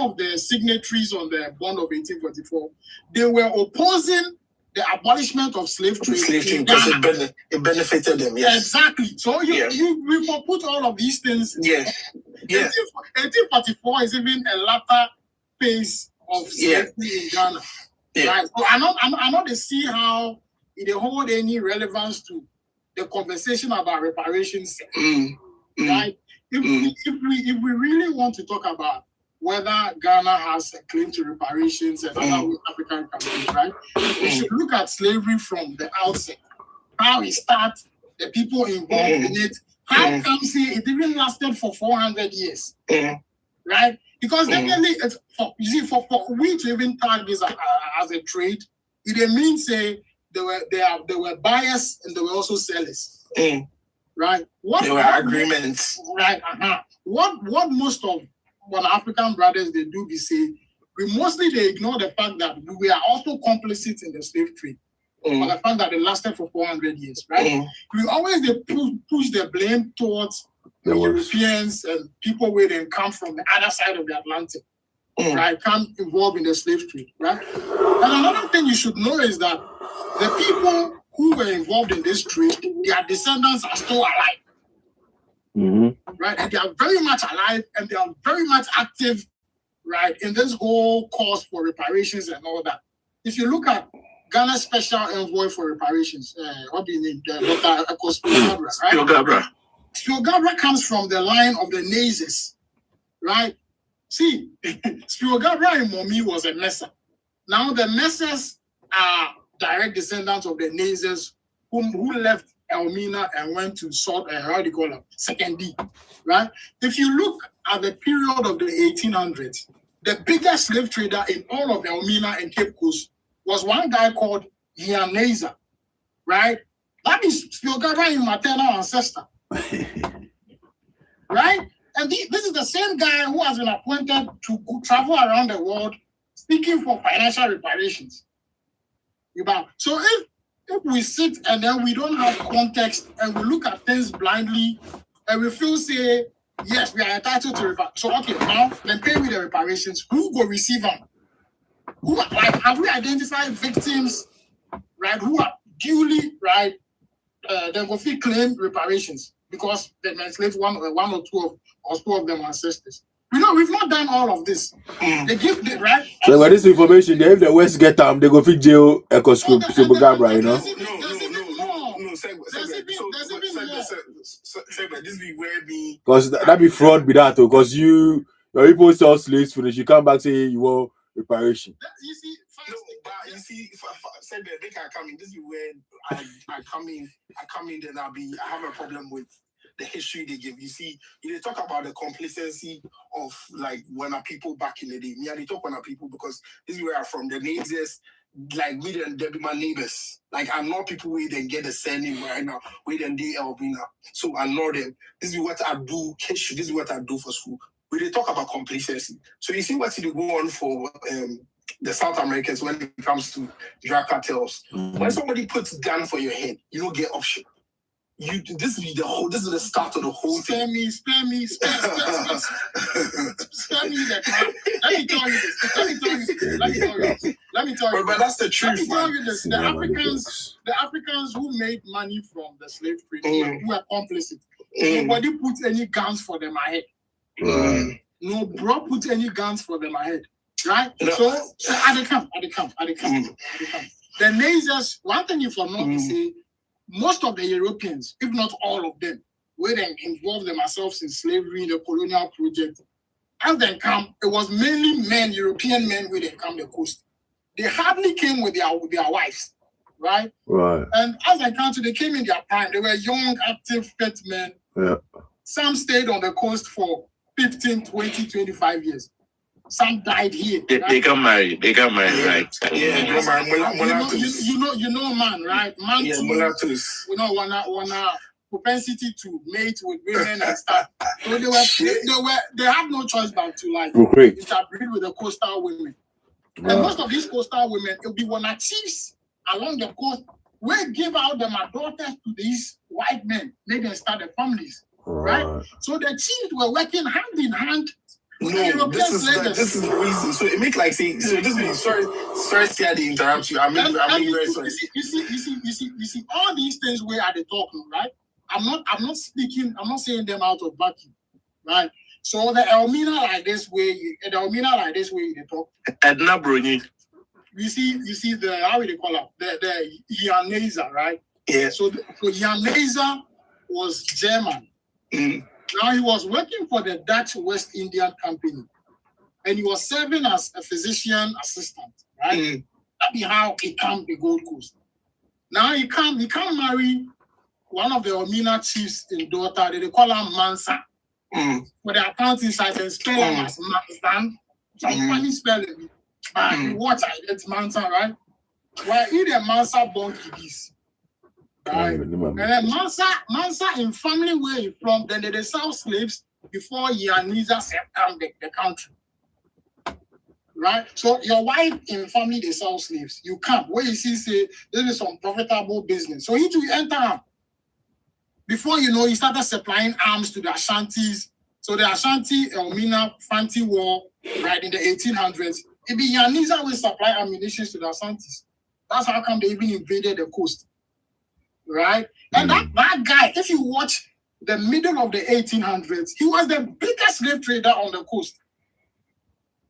of the signatories on the bond of 1844, they were opposing the abolishment of slave trade. Slave trade because it benefited them. Yes. Exactly. So we put all of these things. Yeah. 1844 is even a latter phase of slavery in Ghana. Yeah. Right. So I'm not to see how it hold any relevance to the conversation about reparations. Right? If we really want to talk about whether Ghana has a claim to reparations and other West African countries, right? We should look at slavery from the outset. How it started, the people involved in it, how comes it even lasted for 400 years. Right? Because definitely, it's for we to even tag this as a trade, it means there were buyers and there were also sellers, right? There were agreements, right? What most of African brothers they do be say, they ignore the fact that we are also complicit in the slave trade, for the fact that it lasted for 400 years, right? We always push the blame towards the Europeans and people where they come from the other side of the Atlantic, right? Come involved in the slave trade, right? And another thing you should know is that the people who were involved in this trade, their descendants are still alive. right? And they are very much alive and they are very much active, right, in this whole cause for reparations and all that. If you look at Ghana's special envoy for reparations, what do you name? Dr. Spio-Gabra, right? Spio-Gabra comes from the line of the Nazis, right? See, Spio-Gabra in Momi was a Messer. Now the Messers are direct descendants of the Nazis who left Elmina and went to Second D, right? If you look at the period of the 1800s, the biggest slave trader in all of Elmina and Cape Coast was one guy called Yaneza, right? That is Spio-Gabra in maternal ancestor, right? And this is the same guy who has been appointed to travel around the world speaking for financial reparations. So if we sit and then we don't have context and we look at things blindly and we feel say, yes, we are entitled to reparations. So okay, now then pay me the reparations. Who will receive them? Who have we identified victims, right? Who are duly right? Then go claim reparations because they enslaved one or two of them ancestors. We've not done all of this. They give the right. So with this information, if the West get them, they go fit jail Spio-Gabra, No. This be where me. Because that be fraud be that, because your people sell slaves finish, you come back say you want reparation. You see, they can come in. This is where I come in, then I have a problem with the history they give. You see, they talk about the complacency of like when people back in the day. They talk when people because this is where I'm from. The neighbors, like me and they be my neighbors. Like I'm not people where they get the surname right now. Where then they help me now. So I know them. This is what I do. History. This is what I do for school. Where they talk about complacency. So you see what they go on for the South Americans when it comes to drug cartels. When somebody puts gun for your head, you don't get option. This is the start of the whole thing. Spare me. Let me tell you. But that's the truth. Let me tell you this. The Africans who made money from the slave trade, who were complicit. Nobody put any guns for them ahead. No bro put any guns for them ahead. Right? No. So at the camp. The Nazis, one thing if I'm not say, most of the Europeans, if not all of them, where they involved themselves in slavery, the colonial project, as they come, it was mainly men, European men, where they come the coast. They hardly came with their wives, right? Right. And as they come to, they came in their prime. They were young, active, fit men. Yeah. Some stayed on the coast for 15, 20, 25 years. Some died here. They got married, right? Yeah, you know, man, right? Man, yeah, mulattoes. We know wanna propensity to mate with women and stuff. So they had no choice but to like interbreed with the coastal women. And most of these coastal women, it'll be one chiefs along the coast. We give out them our daughters to these white men, make them start their families, right? So the chiefs were working hand in hand. No, this is the reason. So it make like say. So this is sorry to interrupt you. I'm very sorry. You see. All these things where are they talking, right? I'm not speaking. I'm not saying them out of vacuum, right? So the Elmina like this way. They talk. Edna Bruni. You see the how do they call it? The Yaneza, right? Yeah. So Yaneza was German. Now he was working for the Dutch West Indian Company, and he was serving as a physician assistant, right? That be how he came to Gold Coast. Now he can't marry one of the Omina chiefs in daughter. They call her Mansa. For the accounting side, they spell him as Mansa. Some funny spelling, but what it's Mansa, right? Well, he the Mansa born kiddies. Right. And then Mansa in family where he from, then they sell slaves before Yaneza set down the country. Right? So your wife in family they sell slaves. You can't. Where you see say this is some profitable business. So he to enter. Before you know, he started supplying arms to the Ashantis. So the Ashanti Elmina Fanti War, right, in the 1800s, it be Yaneza will supply ammunition to the Ashantis. That's how come they even invaded the coast. Right? And that guy, if you watch the middle of the 1800s, he was the biggest slave trader on the coast.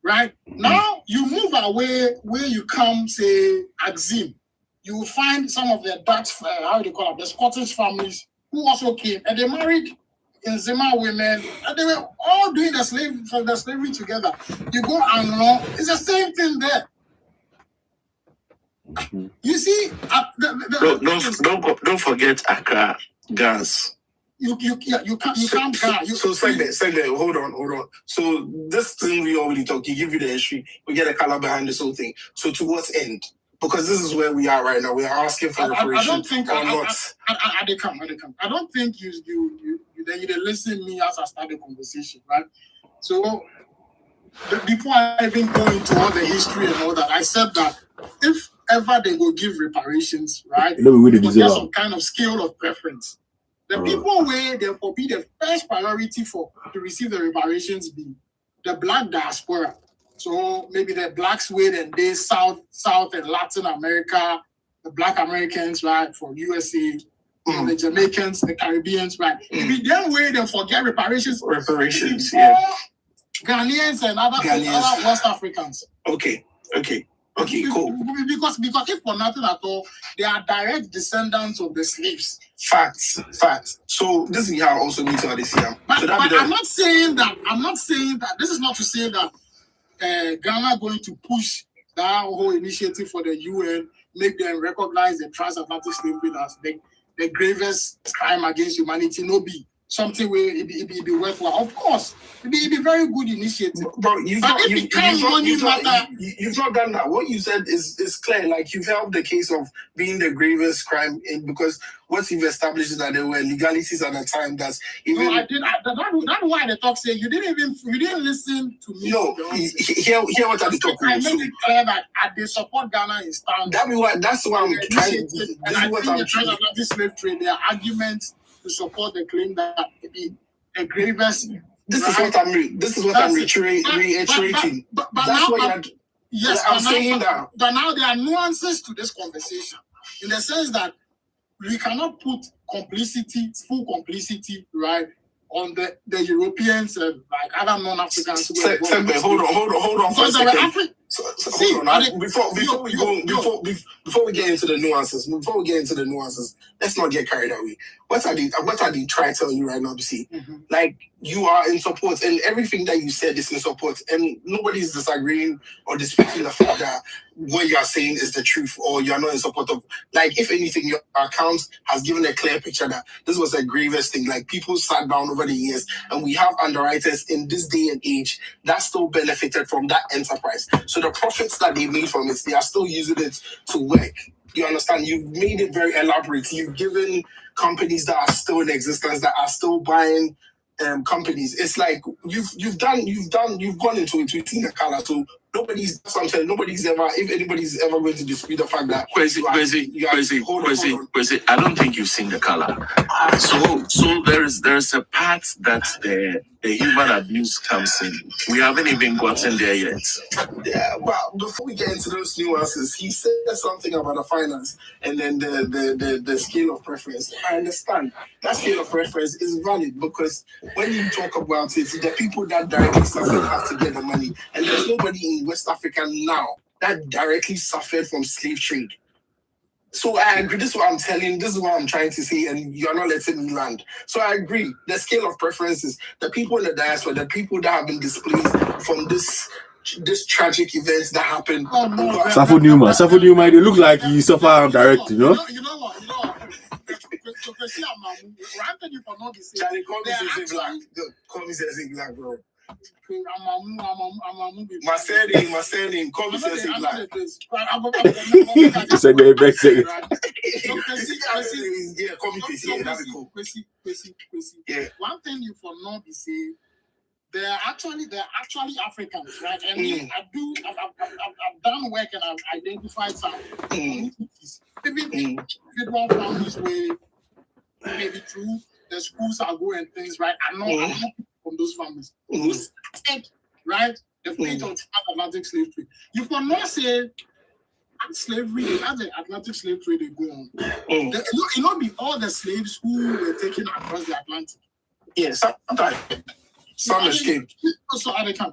Right? Now, you move away where you come, say, Axim. You will find some of the Dutch, the Scottish families who also came, and they married Nzima women, and they were all doing the slavery together. You go and it's the same thing there. You see, don't forget Accra gas. You can't. So segment. Hold on. So this thing we already talked. You give you the history. We get a color behind this whole thing. So to what end? Because this is where we are right now. We are asking for reparations. I don't think they come. I don't think you listen me as I start the conversation, right? So before I even go into all the history and all that, I said that if ever they will give reparations, right, there's some kind of scale of preference. The people where there will be the first priority to receive the reparations be the black diaspora. So maybe the blacks where and they South and Latin America, the Black Americans, right, from USA, the Jamaicans, the Caribbeans, right. If we then where they forget reparations, Ghanaians and other West Africans. Okay, cool. Because if for nothing at all, they are direct descendants of the slaves. Facts. So this is how I also need to understand. But I'm not saying that. This is not to say that Ghana going to push that whole initiative for the UN, make them recognize the transatlantic slavery as the gravest crime against humanity. No be something where it be worthwhile. Of course, it be very good initiative. Bro, you've not done that. What you said is clear. Like you've helped the case of being the gravest crime because what you've established is that there were legalities at the time that's even. No, I did. That's why the talk say you didn't listen to me. No, hear what I talk. I made it clear that they support Ghana in stance. That's why I'm trying. And I think the transatlantic slave trade, their arguments to support the claim that the gravest. This is what I'm reiterating. But that's what I'm saying that. But now there are nuances to this conversation in the sense that we cannot put full complicity, right, on the Europeans and like other non-Africans. Hold on for a second. Before we get into the nuances, let's not get carried away. What are they trying to tell you right now, BC? Like you are in support, and everything that you said is in support, and nobody's disagreeing or disputing the fact that what you are saying is the truth, or you are not in support of. Like, if anything, your account has given a clear picture that this was a grievous thing. Like, people sat down over the years, and we have underwriters in this day and age that still benefited from that enterprise. So the profits that they made from it, they are still using it to work. You understand? You've made it very elaborate. You've given companies that are still in existence, that are still buying companies. It's like you've gone into it. We've seen the color. So nobody's ever, if anybody's ever going to dispute the fact that Kwesi, I don't think you've seen the color. So there's a part that the human abuse comes in. We haven't even gotten there yet. Yeah, well, before we get into those nuances, he said something about the finance and then the scale of preference. I understand that scale of preference is valid because when you talk about it, the people that directly suffer have to get the money, and there's nobody in West Africa now that directly suffered from slave trade. So I agree. This is what I'm telling. This is what I'm trying to say, and you're not letting me land. So I agree. The scale of preferences, the people in the diaspora, the people that have been displaced from this tragic events that happened. Safo Newman, they look like he suffer direct, you know. You know what? Call me black, bro. My surname, call me black. Yeah, call me that'd be cool. Yeah. One thing you for not be say, they're actually Africans, right? And I've done work and I've identified some communities, even individual families where maybe through the schools I go and things, right? I'm not from those families who take, right, the fate of transatlantic slave trade. You cannot say slavery, as the Atlantic slave trade they go on. It not be all the slaves who were taken across the Atlantic. Yes, some escaped. Also, they come.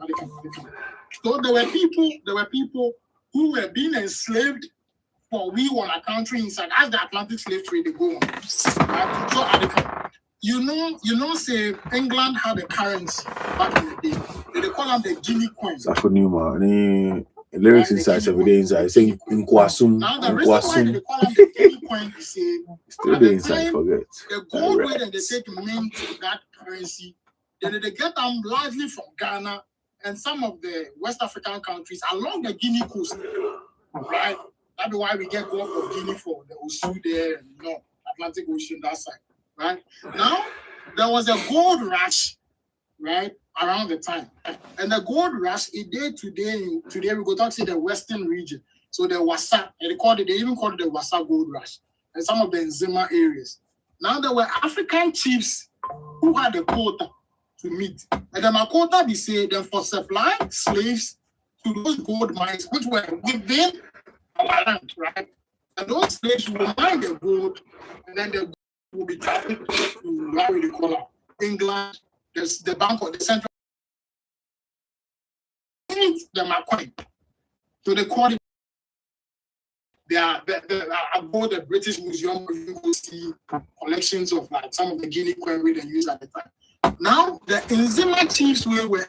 So there were people who were being enslaved for we want a country inside as the Atlantic slave trade they go on. Right? So they come. You know, say England had a currency back in the day. They call them the Guinea coin. Lyrics inside, every day inside. Saying in Kwasum. Now the reason why they call them the Guinea coin is still the inside. Forget the gold way that they take mint to that currency. Then they get them largely from Ghana and some of the West African countries along the Guinea coast, right? That's why we get Gulf of Guinea for the Osu there, and Atlantic Ocean that side, right? Now there was a gold rush, right, around the time, and the gold rush it did today we go talk to the Western region, so the Wassa, they even called it the Wassa gold rush, and some of the Nzima areas. Now there were African chiefs who had a quota to meet. And then my quota be say them for supply slaves to those gold mines which were within our land, right? And those slaves will mine the gold, and then the gold will be trafficked to what we call England, the bank of the central. Them are coin. So they call it. They are about the British Museum. You will see collections of like some of the Guinea coin they used at the time. Now, the Nzima chiefs were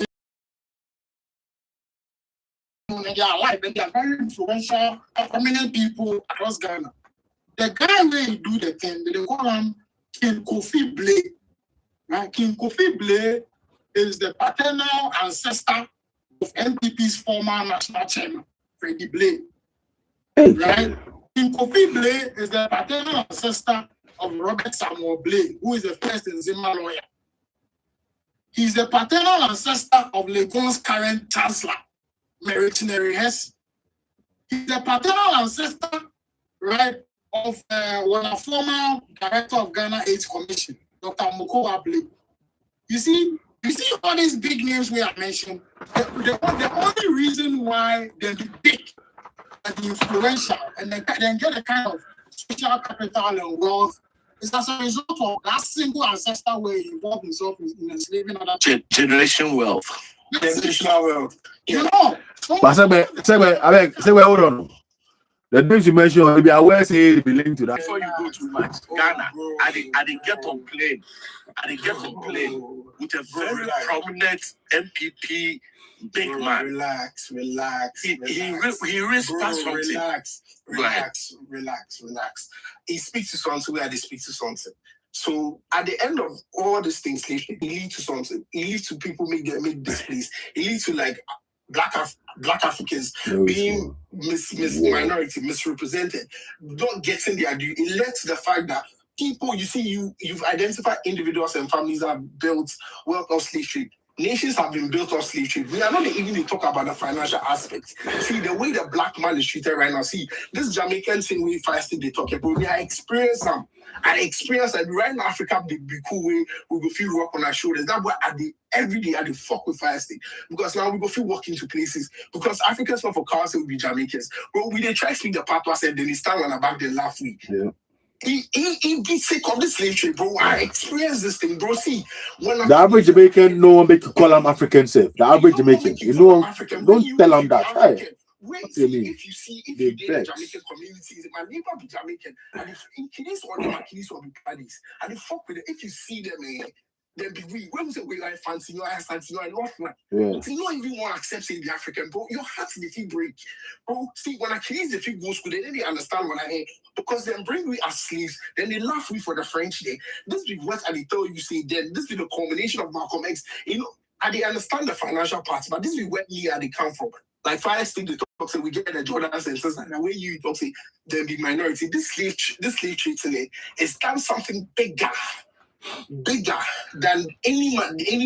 they are alive and they are very influential, prominent people across Ghana. The guy where he do the thing, they call him King Kofi Blay. Now, King Kofi Blay is the paternal ancestor of NPP's former national chairman, Freddie Blay. Right? King Kofi Blay is the paternal ancestor of Robert Samuel Blay, who is the first Nzima lawyer. He's the paternal ancestor of Lagos' current chancellor, Meritineri Hess. He's the paternal ancestor, right, of a former director of Ghana AIDS Commission, Dr. Mokowa Blake. You see all these big names we have mentioned. The only reason why they're big and influential and then get a kind of social capital and wealth is as a result of that single ancestor where he involved himself in enslaving other generation wealth. Generational wealth. You know. But say, hold on. The names you mentioned, maybe I will say they belong to that. Before you go too much, Ghana, I didn't get on plane with a very prominent MPP big man. Relax. He raised past something. Relax. He speaks to something where they speak to something. So at the end of all these things, he leads to something. He leads to people make displays. He leads to like black Africans being minority, misrepresented, not getting their due. It led to the fact that people, you've identified individuals and families that have built wealth of slave trade. Nations have been built off slave trade. We are not even to talk about the financial aspects. See, the way the black man is treated right now, see, this Jamaican thing we first they talk about, we are experiencing some. I experience that right now Africa be cool way we go feel rock on our shoulders. That's why every day at the fuck with fire state. Because now we go feel walk into places. Because Africans not for cars will be Jamaicans. But we they try to speak the part I said, then they stand on the back, they laugh we. Yeah. He be sick of the slave trade, bro. I experienced this thing, bro. See, when the average Jamaican, no one make you call him African safe. The average Jamaican, don't tell him that. Hey, wait, what do you mean? If you did the Jamaican communities, my neighbor be Jamaican, and if in Kiddies or them, Kiddies will be Paddies, and they fuck with it. If you see them, then be we. When we say we like fancy, no, I fancy, no, I not one. But you don't even want to accept saying the African, bro. Your heart's the fee break, bro. See, when I Kiddies the fee go school, they didn't understand what I hear because then bring we as slaves, then they laugh we for the French day. This be what I tell you say. Then this be the combination of Malcolm X. You know, I they understand the financial part, but this be where they come from. Like fire state, they talk say we get the Jordans and stuff like that. When you talk say then be minority, this slave trade today is done something bigger than any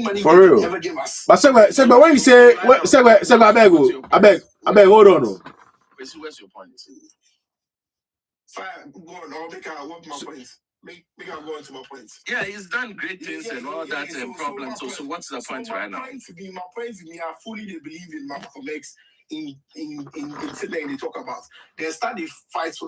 money for real ever give us. But say when you say I beg, hold on. Where's your point? Fine, go on. I'll make my points. Make I go into my points. Yeah, he's done great things and all that problems. So what's the point right now? My point to me, I fully believe in Malcolm X. in Sydney they talk about. They start the fight for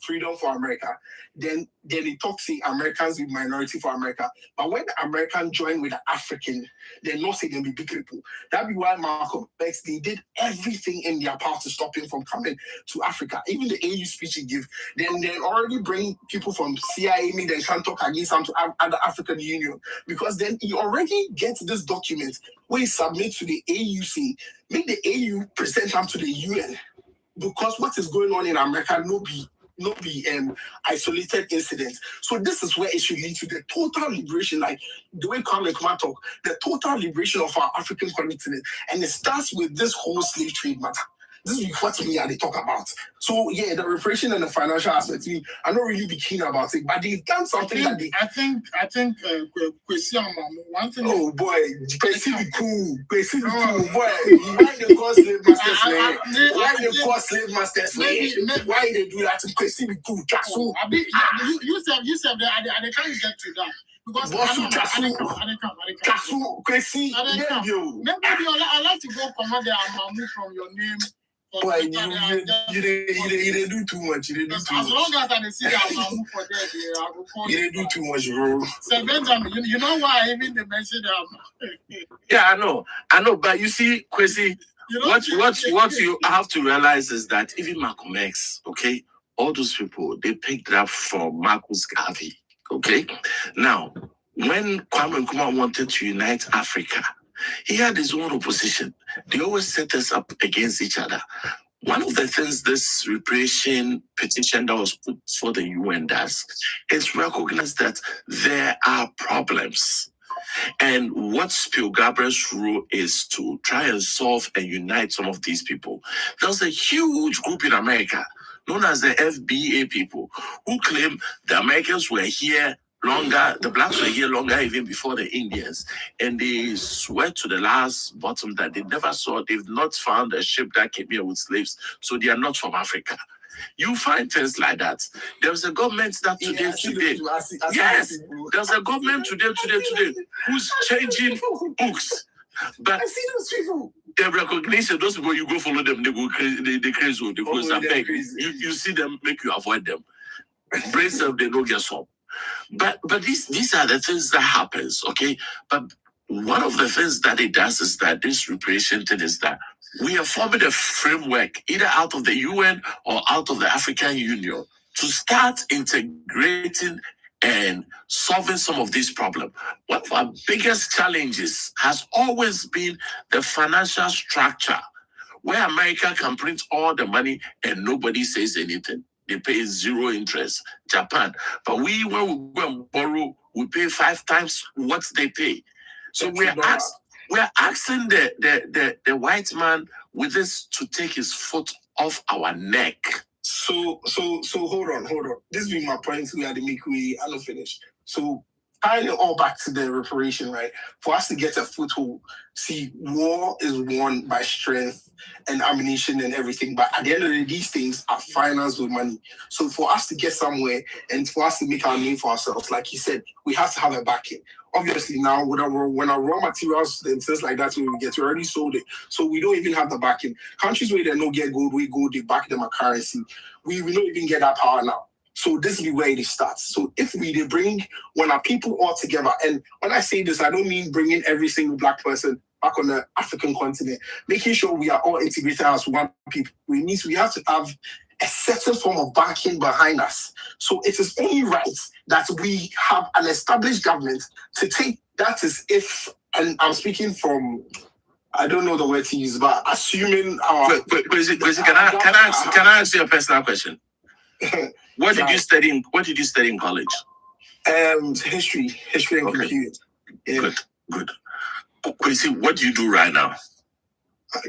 freedom for America. Then they talk to Americans with minority for America. But when the American join with the African, they're not saying they'll be big people. That be why Malcolm X, they did everything in their power to stop him from coming to Africa. Even the AU speech he gave, then they already bring people from CIA, then can't talk against him to the African Union, because then he already gets this document where he submits to the AUC, make the AU present him to the UN, because what is going on in America not be isolated incidents. So this is where it should lead to the total liberation, like the way Kwame Nkrumah talk, the total liberation of our African continent, and it starts with this whole slave trade matter. This is what they talk about. So yeah, the reparation and the financial aspect, I'm not really be keen about it, but they've done something I think one thing. Oh boy, Kwesi be cool. Kwesi be cool, boy. Why they call slave masters, man? Why they call slave masters, man? Why they do that to Kwesi be cool? You said that I can't get to that. Because Kwesi, I like to go command the Amamu from your name. Boy, you do too much. You do too much. As long as I see the Amamu for that, I will call you do too much, bro. So Benjamin, you know why I even mentioned that? Yeah, I know, but you see, Kwesi, what you have to realize is that even Malcolm X, okay, all those people, they picked it up from Marcus Garvey, okay? Now, when Kwame Nkrumah wanted to unite Africa, he had his own opposition. They always set us up against each other. One of the things this reparation petition that was put for the UN does is recognize that there are problems. And what Spill Gabriel's role is to try and solve and unite some of these people. There's a huge group in America known as the FBA people who claim the Americans were here longer, the blacks were here longer even before the Indians. And they swear to the last bottom that they've not found a ship that came here with slaves. So they are not from Africa. You find things like that. There's a government that today. Yes, there's a government today who's changing books. But I see those people. The recognition, those people, you go follow them, they go crazy, they crazy, you see them, make you avoid them. Brace them, they don't get some. But these are the things that happens, okay? But one of the things that it does is that this reparation thing is that we are forming a framework either out of the UN or out of the African Union to start integrating and solving some of these problems. One of our biggest challenges has always been the financial structure, where America can print all the money and nobody says anything. They pay 0 interest. Japan. But when we go and borrow, we pay 5 times what they pay. So we're asking the white man with this to take his foot off our neck. So hold on. This be my point. We had to make we finish. So tying it all back to the reparation, right? For us to get a foothold, see, war is won by strength and ammunition and everything. But at the end of the day, these things are financed with money. So for us to get somewhere and for us to make our name for ourselves, like you said, we have to have a backing. Obviously, now when our raw materials and things like that, we already sold it. So we don't even have the backing. Countries where they don't get gold, they back them a currency. We don't even get that power now. So this is where it starts. So if we bring when our people all together, and when I say this, I don't mean bringing every single black person back on the African continent, making sure we are all integrated as one people. We have to have a certain form of backing behind us. So it is only right that we have an established government to take, that is if, and I'm speaking from, I don't know the word to use, but assuming our... Can I ask you a personal question? What did you study in college? History and computer. Yeah. Good. Kwesi, what do you do right now?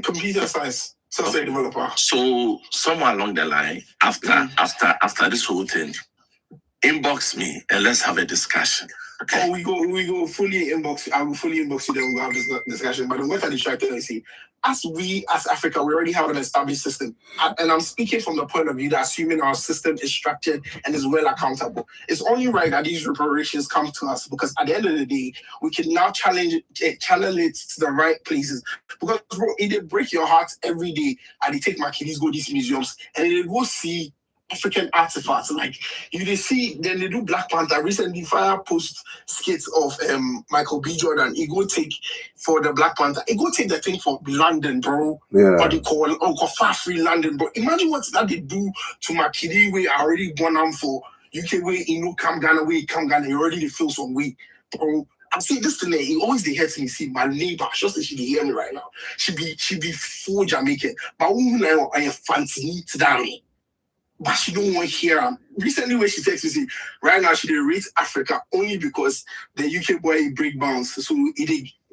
Computer science, software developer. So somewhere along the line, after this whole thing, inbox me and let's have a discussion. Okay. We go fully inbox. I will fully inbox you. Then we'll have this discussion. But what I'm trying to say, as Africa, we already have an established system, and I'm speaking from the point of view that assuming our system is structured and is well accountable, it's only right that these reparations come to us, because at the end of the day, we can now channel it to the right places. Because bro, it break your heart every day, and they take my kiddies go these museums, and they go see African artifacts. Like they see, then they do Black Panther. Recently, Fire post skits of Michael B. Jordan. He go take for the Black Panther. He go take the thing for London, bro. Yeah. What they call far free London, bro. Imagine what that they do to my kiddie way. I already gone on for UK way. Come Ghana way. Come Ghana. You already feel some way, bro. I see this thing. He always they hurt me. See my neighbor. Just that she hear me right now. She be full Jamaican, but who I fancy to that me. But she don't want to hear him. Recently, when she texts me, right now she rate Africa only because the UK boy break bounce. So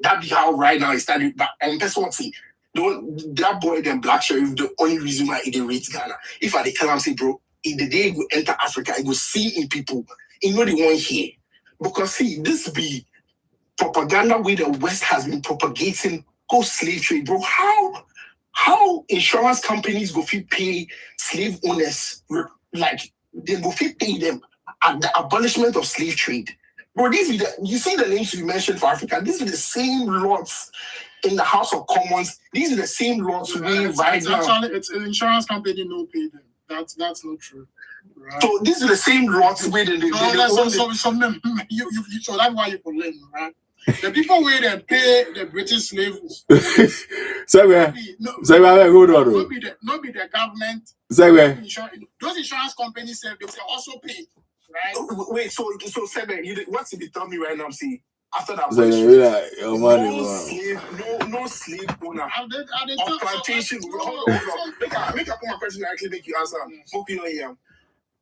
that be how right now it started. But that's what say. That boy, then Black Sheriff, the only reason why he rate Ghana. If I tell him, say, bro, in the day he go enter Africa, he go see in people, he know they want hear. Because see, this be propaganda where the West has been propagating slave trade, bro. How insurance companies go fit pay slave owners, like they go fit pay them at the abolishment of slave trade? Bro, you see the names you mentioned for Africa, these are the same lots in the House of Commons. These are the same laws we right now. Actually, it's an insurance company no pay them. That's not true. Right? So these are the same laws we did. So that's why you blame, right? The people where they pay the British slaves. Hold on. Not be the government. Those insurance companies say they also pay, right? Wait, so Sebe, what's it tell me right now? See, after that, no slave owner or plantation. Make up my question. Actually, make you answer. Hope you know here.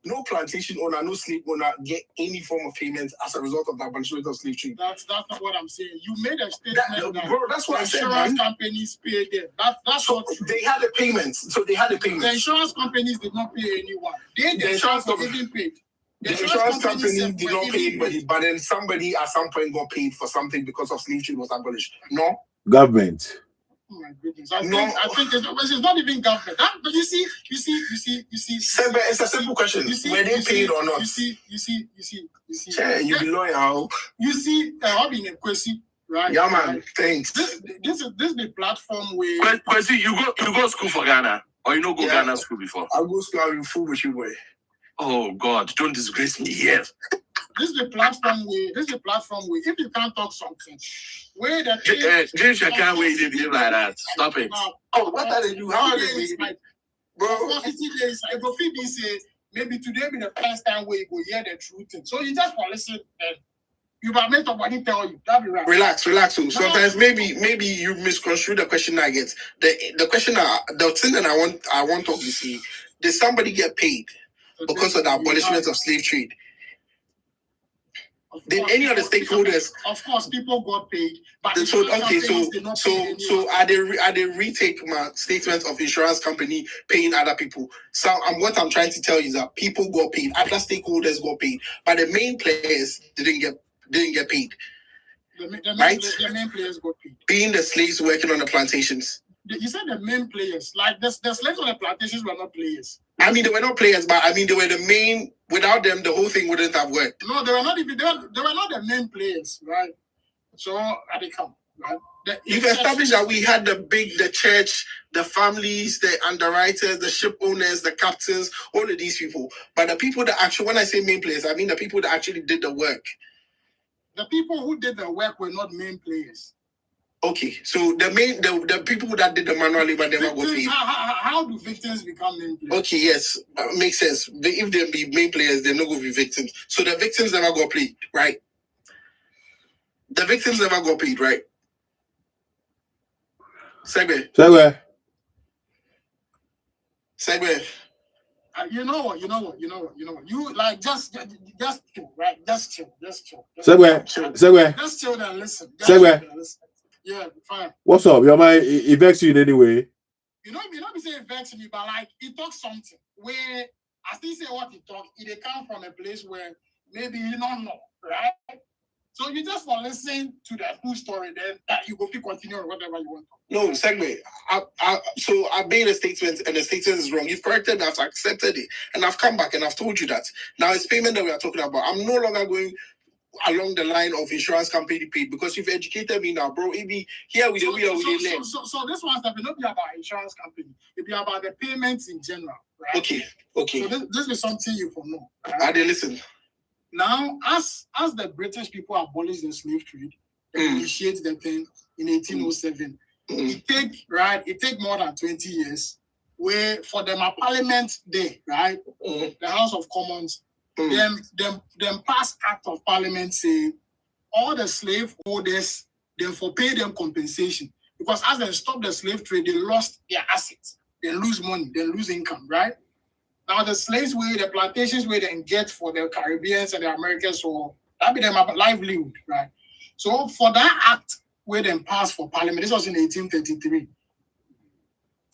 No plantation owner, no slave owner get any form of payment as a result of the abolishment of slave trade. That's not what I'm saying. You made a statement bro, that's what I said, insurance companies pay them. That's so they had the payments. So they had the payments. The insurance companies did not pay anyone. The insurance company even paid. The insurance company did not pay anybody, but then somebody at some point got paid for something because of slave trade was abolished. No? Government. Oh my goodness. I think it's not even government. But you see. It's a simple question. Were they paid or not? You see. Yeah, you be loyal. You see, I've been a question, right? Yeah, man. Thanks. This is the platform where Kwesi, you go school for Ghana, or you know go Ghana school before? I'll go school and fool with you, boy. Oh God, don't disgrace me here. This is the platform where if you can't talk something, where the James, I can't wait to behave like that. Stop it. Oh, what are they doing? How are they doing? Bro, 50 days, I go feed this maybe today be the first time where you go hear the truth. So you just want to listen and you might make somebody tell you. That'll be right. Relax. So sometimes maybe you misconstrue the question I get. The question the thing that I want to see, did somebody get paid because of the abolishment of slave trade? Did any of the stakeholders? Of course, people got paid. But so I did retake my statement of insurance company paying other people. So what I'm trying to tell you is that people got paid, other stakeholders got paid, but the main players didn't get paid. The main players got paid. Being the slaves working on the plantations. You said the main players, like the slaves on the plantations were not players. I mean, they were not players, but I mean, they were the main. Without them, the whole thing wouldn't have worked. No, they were not even. They were not the main players, right? So, at the camp, right? You've established that we had the church, the families, the underwriters, the ship owners, the captains, all of these people. But the people that actually, when I say main players, I mean the people that actually did the work. The people who did the work were not main players. Okay, so the people that did the manual labor never got paid. How do victims become main players? Okay, yes, makes sense. If they be main players, they're not going to be victims. So the victims never got paid, right? The victims never got paid, right? Segway. You know what? You like just chill, right? Just chill. Segway. Just chill and listen. Yeah, fine. What's up? Your mind it vexes you in any way? You know, be saying vex me, but like he talks something where I still say what he talk. It come from a place where maybe you don't know, right? So you just listen to the full story, then you go to continue on whatever you want. No, segment. So I made a statement and the statement is wrong. You've corrected me, I've accepted it, and I've come back and I've told you that. Now it's payment that we are talking about. I'm no longer going along the line of insurance company paid because you've educated me now, bro. It be here with the wheel with the lens. So this one stuff will not be about insurance company. It'll be about the payments in general, right? Okay. So this is something you can know. Right? I did listen. Now, as the British people abolished the slave trade, they initiated the thing in 1807. It take more than 20 years. Where for them a Parliament Day, right? The House of Commons, them pass Act of Parliament say all the slave holders then for pay them compensation because as they stop the slave trade, they lost their assets, they lose money, they lose income, right? Now the slaves the plantations where they get for the Caribbeans and the Americans, so that be them livelihood, right? So for that act where they passed for Parliament, this was in 1833.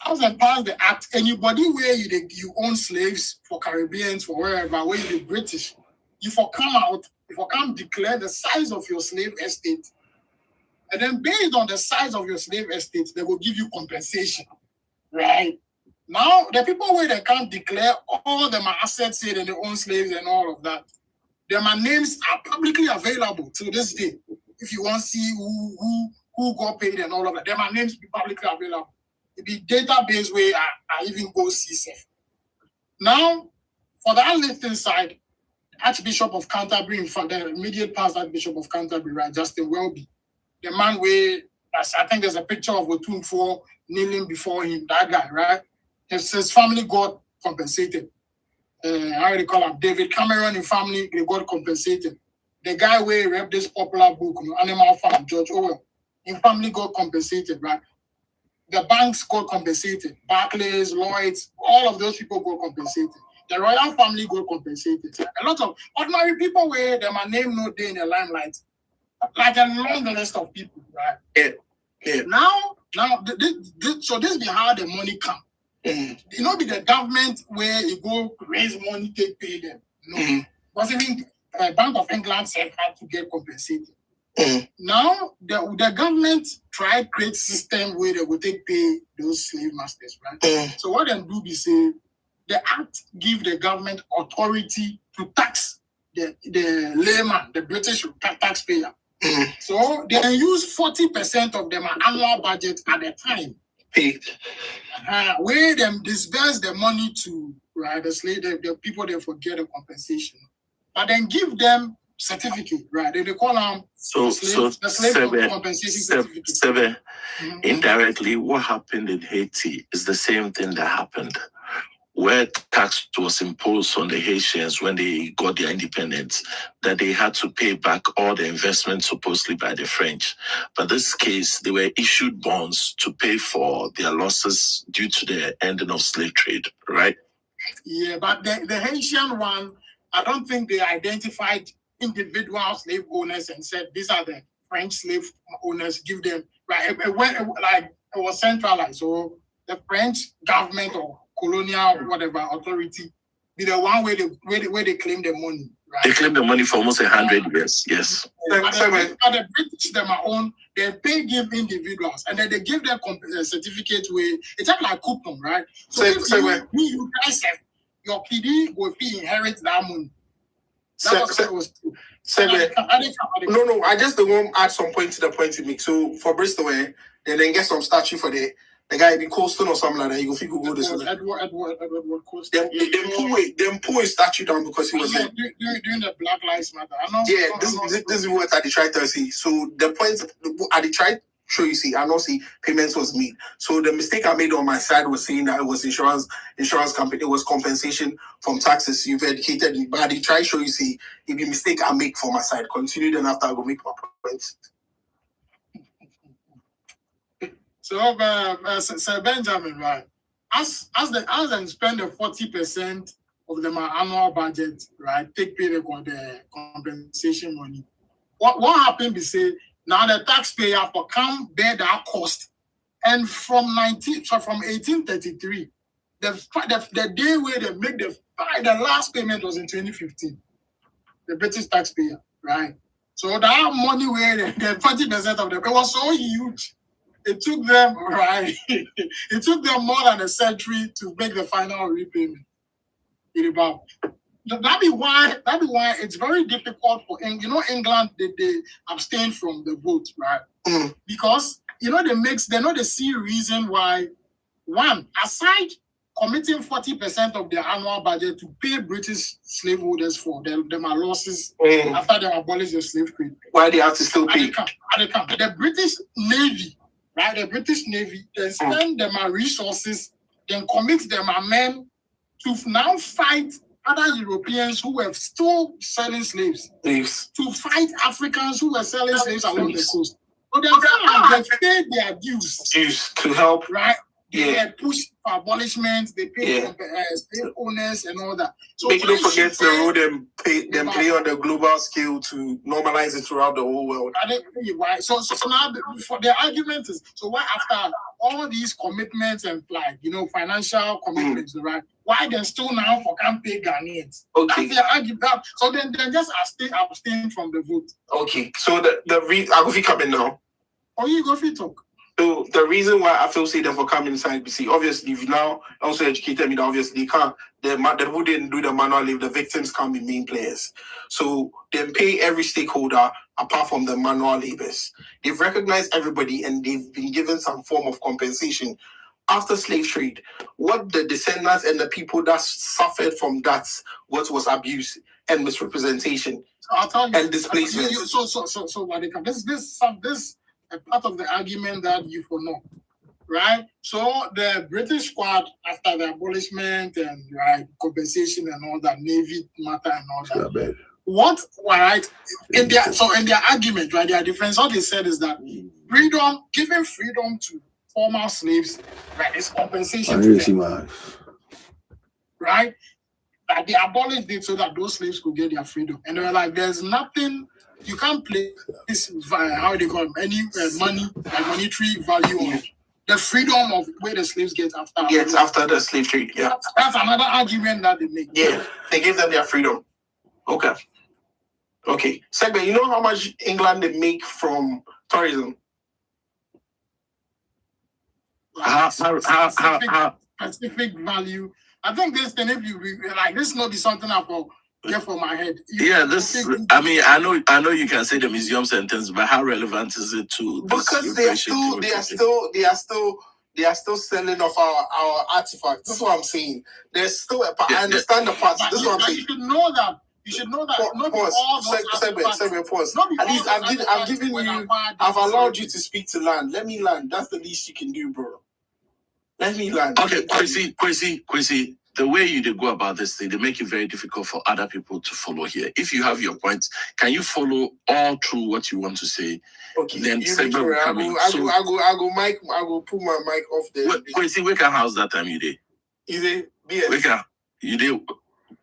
As they passed the act, anybody where you own slaves for Caribbeans for wherever, where you the British, you for come declare the size of your slave estate, and then based on the size of your slave estate, they will give you compensation, right? Now, the people where they can't declare all them assets here and they own slaves and all of that, their names are publicly available to this day. If you want to see who got paid and all of that, their names be publicly available. It be database where I even go see safe. Now, for that lifting side, Archbishop of Canterbury, in fact, the immediate past Archbishop of Canterbury, right, Justin Welby, the man where I think there's a picture of Otunfo kneeling before him, that guy, right? His family got compensated. How do they call him? David Cameron, his family, they got compensated. The guy where read this popular book, Animal Farm, George Orwell, his family got compensated, right? The banks got compensated. Barclays, Lloyds, all of those people got compensated. The royal family got compensated. A lot of ordinary people where their name no day in the limelight, like a long list of people, right? Yeah. Now, so this be how the money come. You know, be the government where you go raise money, take pay them. No, because even Bank of England said had to get compensated. Now the government tried create system where they would take pay those slave masters, right? So what they do is say the act give the government authority to tax the layman, the British taxpayer. So they use 40% of their annual budget at the time. Where them disperse the money to the slave, the people they forget the compensation, but then give them certificate, right? They call them the slave compensation certificate. Indirectly, what happened in Haiti is the same thing that happened, where tax was imposed on the Haitians when they got their independence, that they had to pay back all the investments supposedly by the French. But this case, they were issued bonds to pay for their losses due to the ending of slave trade, right? Yeah, but the Haitian one, I don't think they identified individual slave owners and said, these are the French slave owners, give them, right? It was centralized. So the French government or colonial whatever authority be the one where they claim the money, right? They claim the money for almost 100 years, yes. But the British them are own, they pay give individuals and then they give their certificate where it's like coupon, right? So you guys have your PD will inherit that money. That was No, I just want to add some point to the point you make. So for Bristol, then get some statue for the guy be Colston or something like that. You go figure go this way. Edward Colston. Them pull his statue down because he was during the Black Lives Matter. This is what I tried to see. So the point I tried show you see, I know see payments was made. So the mistake I made on my side was saying that it was insurance company, it was compensation from taxes. You've educated me, but I try show you see it be mistake I make for my side. Continue then after I go make my points. So Sir Benjamin, right? As they spend the 40% of the annual budget, right? Take pay the compensation money. What happened is say now the taxpayer for come bear that cost, and from 1833, the day where they make the last payment was in 2015. The British taxpayer, right? So that money where the 40% of them, it was so huge. It took them, right? It took them more than a century to make the final repayment. That be why it's very difficult for England they abstain from the vote, right? Because they see reason why, one, aside committing 40% of their annual budget to pay British slaveholders for them are losses after they abolish the slave trade. Why they have to still pay? The British Navy, right? The British Navy, they spend them resources, then commit them men to now fight other Europeans who were still selling slaves. To fight Africans who were selling slaves along the coast. So they paid their dues to help, right? They push for abolishment, they pay for slave owners and all that. So make no forget the road and play on the global scale to normalize it throughout the whole world. So now for the argument is, so why after all these commitments and financial commitments, right? Why they still now for can't pay Ghanaians? Okay. That's their argument. So then just abstain from the vote. Okay. So I go coming now. Oh, you go for talk. So the reason why I feel say them for coming inside BC, obviously, if you now also educated me that obviously they can't, the who didn't do the manual leave, the victims can't be main players. So they pay every stakeholder apart from the manual laborers. They've recognized everybody and they've been given some form of compensation. After slave trade, what the descendants and the people that suffered from that, what was abuse and misrepresentation, so I'll tell you, and displacement. This a part of the argument that you for know, right? So the British squad after the abolishment and compensation and all that, Navy matter and all that. What right in their argument, right? Their defense, all they said is that giving freedom to former slaves, right, is compensation to them, right? That they abolished it so that those slaves could get their freedom, and they were like, "There's nothing." You can't place how they call it, any money, like monetary value on the freedom of where the slaves get after the slave trade. Yeah, that's another argument that they make. Yeah, they give them their freedom. Okay. Second, you know how much England they make from tourism? Specific value. I think this thing, if you this, not be something about. For my head. I know you can say the museum sentence, but how relevant is it to this? Because they are still selling off our artifacts. That's what I'm saying. There's still a part. I understand the part. This is what I'm saying. You should know that. Pause. At least I've allowed you to speak to land. Let me land. That's the least you can do, bro. Let me land. Okay, Kwesi. The way you go about this thing, they make it very difficult for other people to follow here. If you have your points, can you follow all through what you want to say? Okay. Then I go put my mic off there. Kwesi, we can house that time you did. Is it? Yes. We can. You did.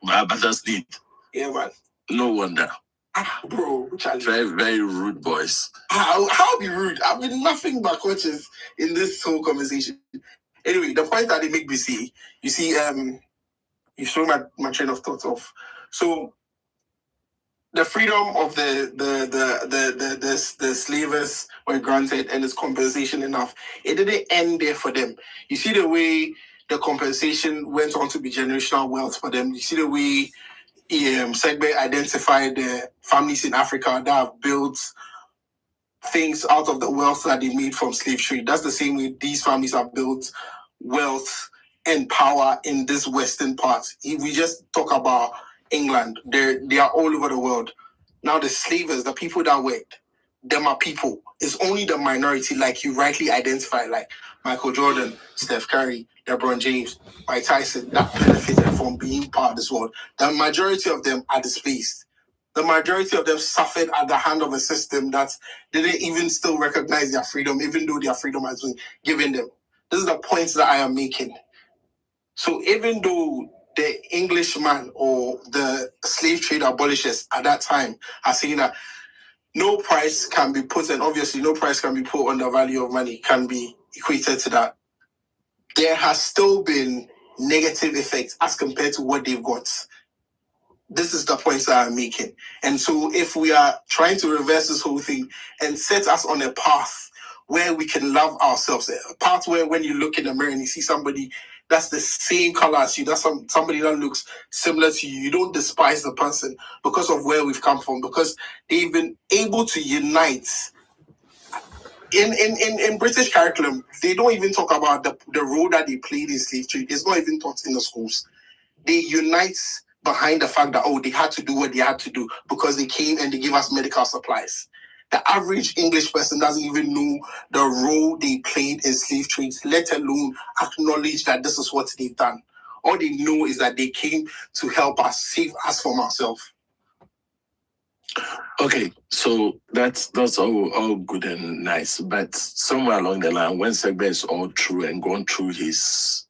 But that's it. Yeah, man. No wonder. Bro, very, very rude boys. How be rude? I've been nothing but coaches in this whole conversation. Anyway, the point that they make BC, you see, you show my train of thought off. So the freedom of the slavers were granted and its compensation enough. It didn't end there for them. You see the way the compensation went on to be generational wealth for them. You see the way Segbe identified the families in Africa that have built things out of the wealth that they made from slave trade. That's the same way these families have built wealth and power in this western part. If we just talk about England, they are all over the world. Now the slavers, the people that worked, them are people. It's only the minority, like you rightly identify, like Michael Jordan, Steph Curry, LeBron James, Mike Tyson, that benefited from being part of this world. The majority of them are displaced. The majority of them suffered at the hand of a system that didn't even still recognize their freedom, even though their freedom has been given them. This is the points that I am making. So even though the Englishman or the slave trade abolishers at that time are saying that no price can be put, and obviously no price can be put on the value of money, can be equated to that, there has still been negative effects as compared to what they've got. This is the points that I'm making. And so if we are trying to reverse this whole thing and set us on a path where we can love ourselves, a path where when you look in the mirror and you see somebody that's the same color as you, that's somebody that looks similar to you, you don't despise the person because of where we've come from, because they've been able to unite. In British curriculum, they don't even talk about the role that they played in slave trade. It's not even taught in the schools. They unite behind the fact that, they had to do what they had to do because they came and they gave us medical supplies. The average English person doesn't even know the role they played in slave trades, let alone acknowledge that this is what they've done. All they know is that they came to help us, save us from ourselves. Okay, so that's all good and nice, but somewhere along the line, when Segbe is all through and gone through his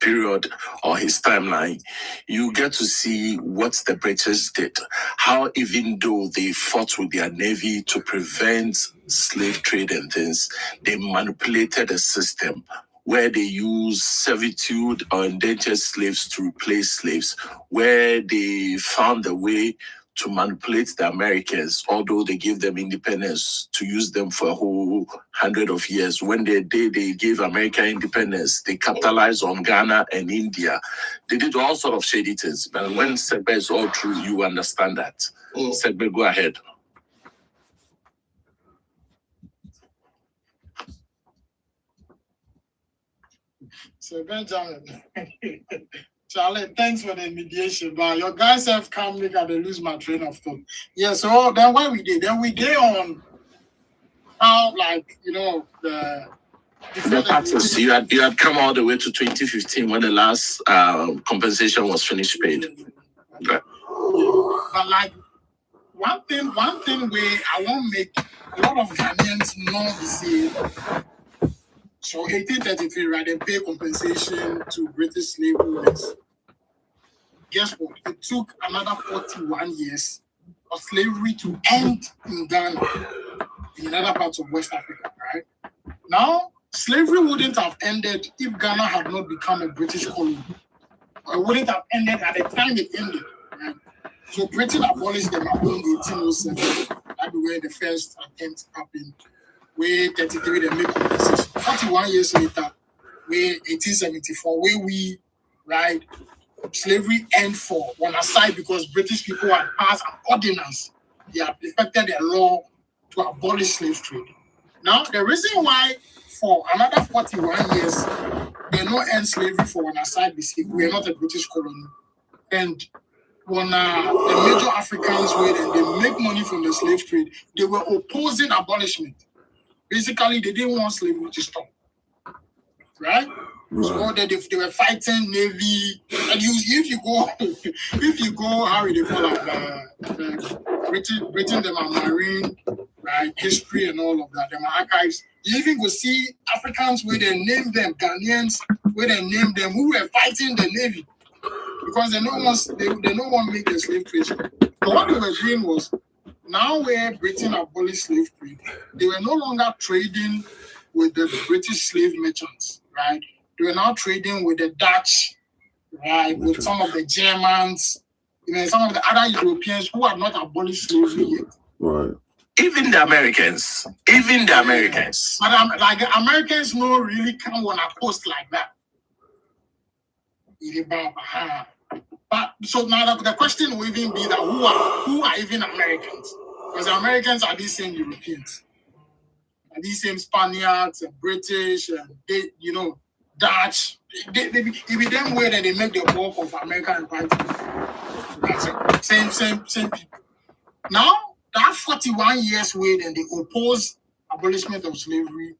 period or his timeline, you get to see what the British did. How, even though they fought with their navy to prevent slave trade and things, they manipulated the system where they use servitude or endangered slaves to replace slaves, where they found a way to manipulate the Americans, although they gave them independence, to use them for a whole 100 of years. When they gave America independence, they capitalized on Ghana and India. They did all sort of shady things. But when Segbe is all true, you understand that. Segbe, go ahead. So Benjamin, Charlie, thanks for the mediation, but your guys have come make I lose my train of thought. Yeah, so then what we did on how, like, the taxes. You had come all the way to 2015 when the last compensation was finished paid. Okay. Yeah. But like one thing where I won't make a lot of Ghanaians know the same. So 1833, right, they pay compensation to British slave owners. Guess what? It took another 41 years of slavery to end in Ghana, in other parts of West Africa, right? Now, slavery wouldn't have ended if Ghana had not become a British colony. Or it wouldn't have ended at the time it ended, right? So Britain abolished them around 1807. That's where the first attempt happened. Where 33 they make compensation. 41 years later, where 1874, where we, right, slavery end for one aside because British people had passed an ordinance. They had effected a law to abolish slave trade. Now, the reason why for another 41 years they not end slavery for one aside because we are not a British colony. And when the major Africans where they make money from the slave trade, they were opposing abolishment. Basically, they didn't want slavery to stop, right? So they were fighting navy, and if you go, how they call it, Britain, them are marine, right? History and all of that, them are archives. You even go see Africans where they name them, Ghanaians where they name them who were fighting the navy because they don't want to make the slave trade. But what they were doing was, now where Britain abolished slave trade, they were no longer trading with the British slave merchants, right? They were now trading with the Dutch, right? With some of the Germans, some of the other Europeans who had not abolished slavery yet. Right. Even the Americans. But like the Americans no really come on a coast like that. But so now the question will even be that who are even Americans? Because the Americans are these same Europeans, and these same Spaniards and British and they, Dutch. It be them way that they make the bulk of American empire. Same people. Now that 41 years way, then they oppose abolishment of slavery.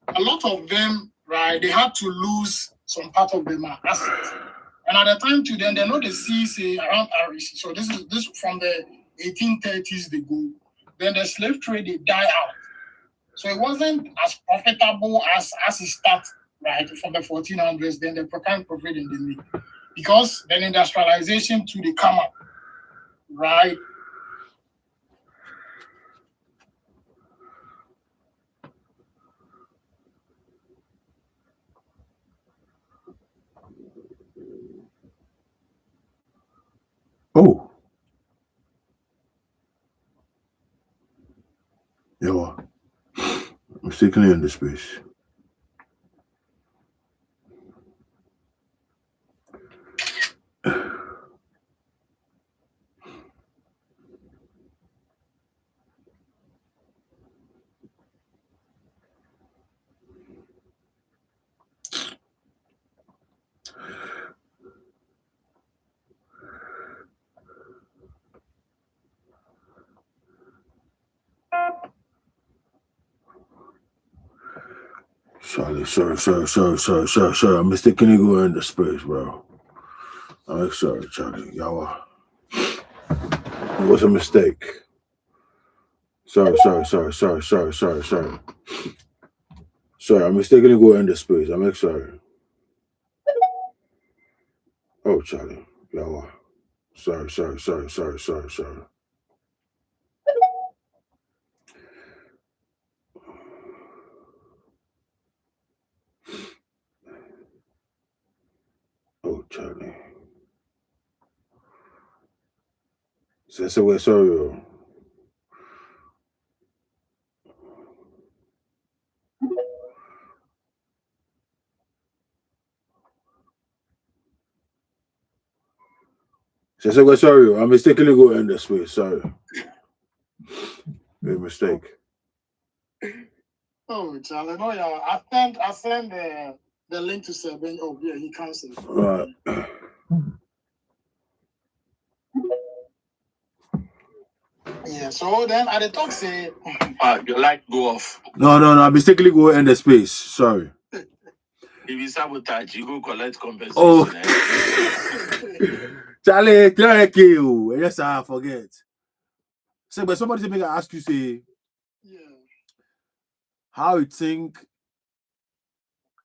A lot of them, right? They had to lose some part of their assets. And at the time to then, they know the CC around Irish. So this from the 1830s they go. Then the slave trade they die out. So it wasn't as profitable as it started, right? From the 1400s, then the kind of profit in the mid. Because then industrialization too they come up, right? Oh. Yeah. Mistakenly in the space. Charlie, sorry. I mistakenly go in the space, bro. I'm sorry, Charlie. Y'all. It was a mistake. Sorry. Sorry, I mistakenly go in the space. I'm sorry. Oh, Charlie. Y'all. Sorry. Oh, Charlie. So we're sorry. So we're sorry. I mistakenly go in the space. Sorry. Big mistake. Oh, Charlie, no, yeah. I sent the link to Sebin. Oh, yeah, he cancelled. Right. Yeah, so then at the talk say You like go off. No. I mistakenly go in the space. Sorry. If you sabotage, you go collect compensation. Oh. Charlie, thank you. Yes, I forget. So, but somebody make I ask you, say, yeah. how you think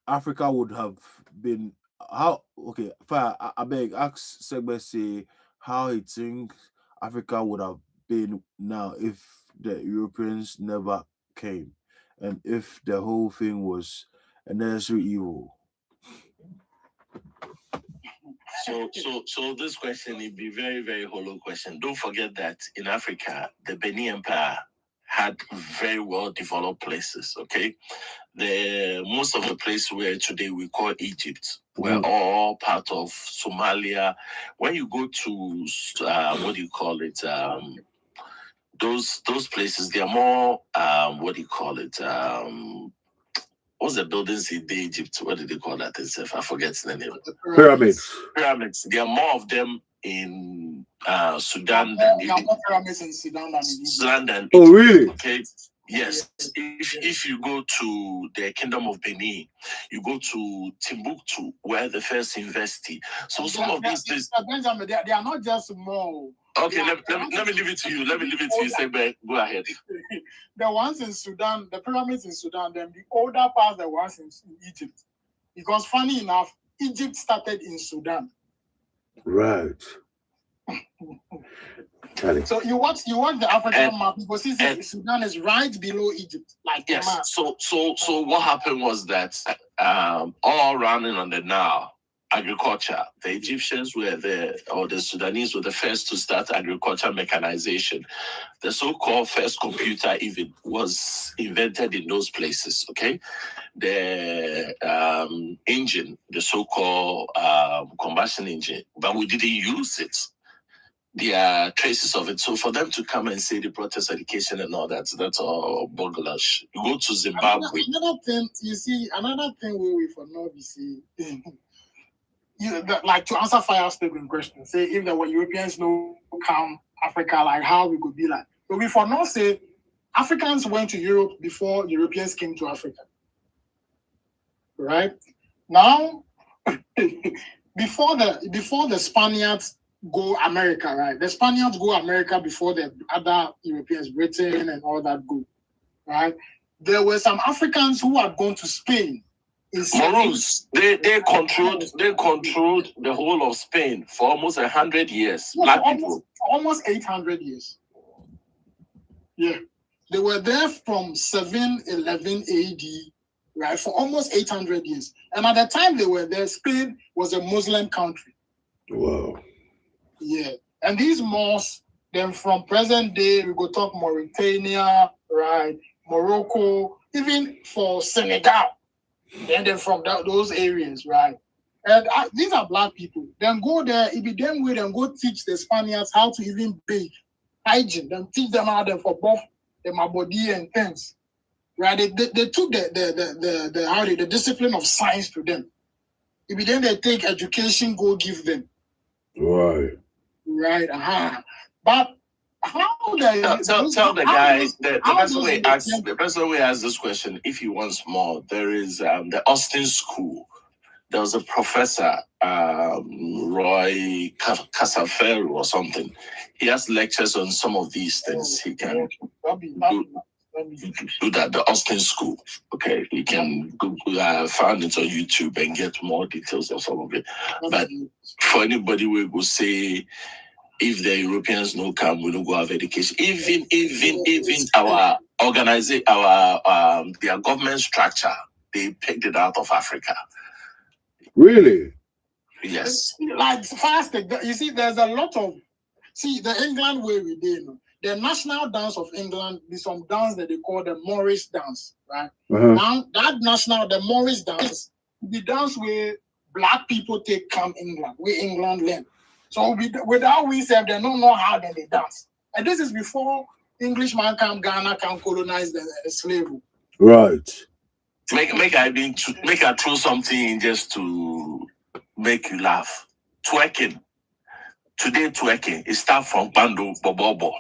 Africa would have been? How okay? Fine. I beg. Ask Segbe say how he thinks Africa would have been now if the Europeans never came, and if the whole thing was a necessary evil. So this question will be very, very hollow question. Don't forget that in Africa, the Benin Empire had very well developed places. Okay, most of the places where today we call Egypt were all part of Somalia. When you go to what do you call it? Those places, they are more what do you call it? What's the buildings in Egypt? What did they call that itself? I forget the name. Pyramids. There are more of them in Sudan than there are more pyramids in Sudan than in Egypt. Oh, really? Okay. Yes. If you go to the Kingdom of Benin, you go to Timbuktu, where the first university. So some of these things. Benjamin, they are not just small. Okay, let me leave it to you. Say, go ahead. The ones in Sudan, the pyramids in Sudan, then the older parts, the ones in Egypt. Because funny enough, Egypt started in Sudan. Right. So you watch the African map, because Sudan is right below Egypt. Like yes. So what happened was that all around and on the Nile, agriculture. The Egyptians were or the Sudanese were the first to start agriculture mechanization. The so-called first computer even was invented in those places. Okay, the engine, the so-called combustion engine, but we didn't use it. There are traces of it. So for them to come and say they protest education and all that, that's all boglash. You go to Zimbabwe. Another thing we for now we see. Like to answer Fire's statement question, say if there were Europeans no come Africa, like how we could be like. But we for now say Africans went to Europe before Europeans came to Africa. Right? Now before the Spaniards go America, right? The Spaniards go America before the other Europeans, Britain and all that go. Right? There were some Africans who had gone to Spain. Maroons, they controlled the whole of Spain for almost 100 years. Yeah, almost 800 years. Yeah, they were there from 711 AD, right, for almost 800 years. And at the time they were there, Spain was a Muslim country. Wow. Yeah, And these malls, then from present day, we go talk Mauritania, right? Morocco, even for Senegal. And then from those areas, right? And these are black people. Then go there, it be them way, then go teach the Spaniards how to even bake, hygiene, then teach them how to for both the body and things. Right? They took the discipline of science to them. It be then they take education, go give them. Right. Right. But how they tell the guy the person who asks this question, if he wants more, there is the Austin School. There was a professor, Roy Casaferro or something. He has lectures on some of these things. He can do that. The Austin School. Okay, you can Google, find it on YouTube and get more details of some of it. But for anybody we will say, if the Europeans no come, we don't go have education. Even our organization, their government structure, they picked it out of Africa. Really? Yes. Like fast, you see, there's a lot of the England way we did. The national dance of England is some dance that they call the Morris dance, right? Now the Morris dance, the dance where black people take come England, where England learn. So without we say they don't know how they dance. And this is before Englishman come Ghana can colonize the slavery. Right. Make I throw something in just to make you laugh. Twerking. Today twerking. It starts from Bando Bobobo.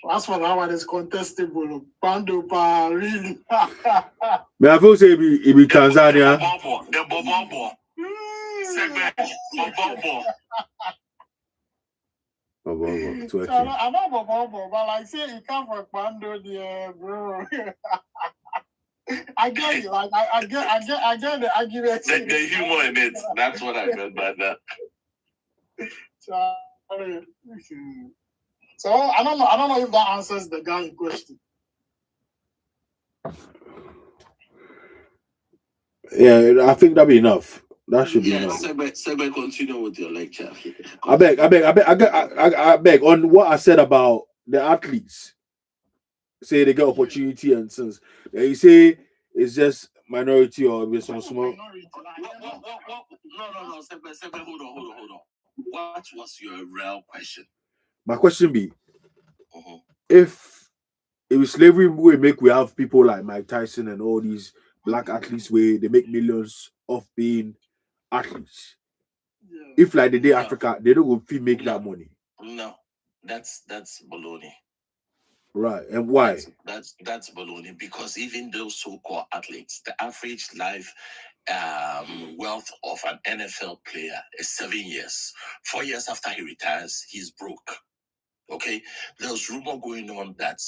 That's what that one is contestable. Bando pa really. But I feel say it be Tanzania. The Bobobo. Bobobo. Twerking. I'm not Bobobo, but like say you come from Bando there, bro. I get you. Like I get the argument. The humor in it. That's what I meant by that. So I don't know if that answers the guy in question. Yeah, I think that'd be enough. That should be enough. Sebe, continue with your lecture. I beg on what I said about the athletes. Say they get opportunity and since you say it's just minority or maybe some small. No, Sebe, hold on. What was your real question? My question be, if with slavery we have people like Mike Tyson and all these black athletes where they make millions off being athletes. Yeah. If like the day Africa, they don't go make that money. No, that's baloney. Right, and why? That's baloney because even those so-called athletes, the average life wealth of an NFL player is 7 years. 4 years after he retires, he's broke. Okay, there's rumor going on that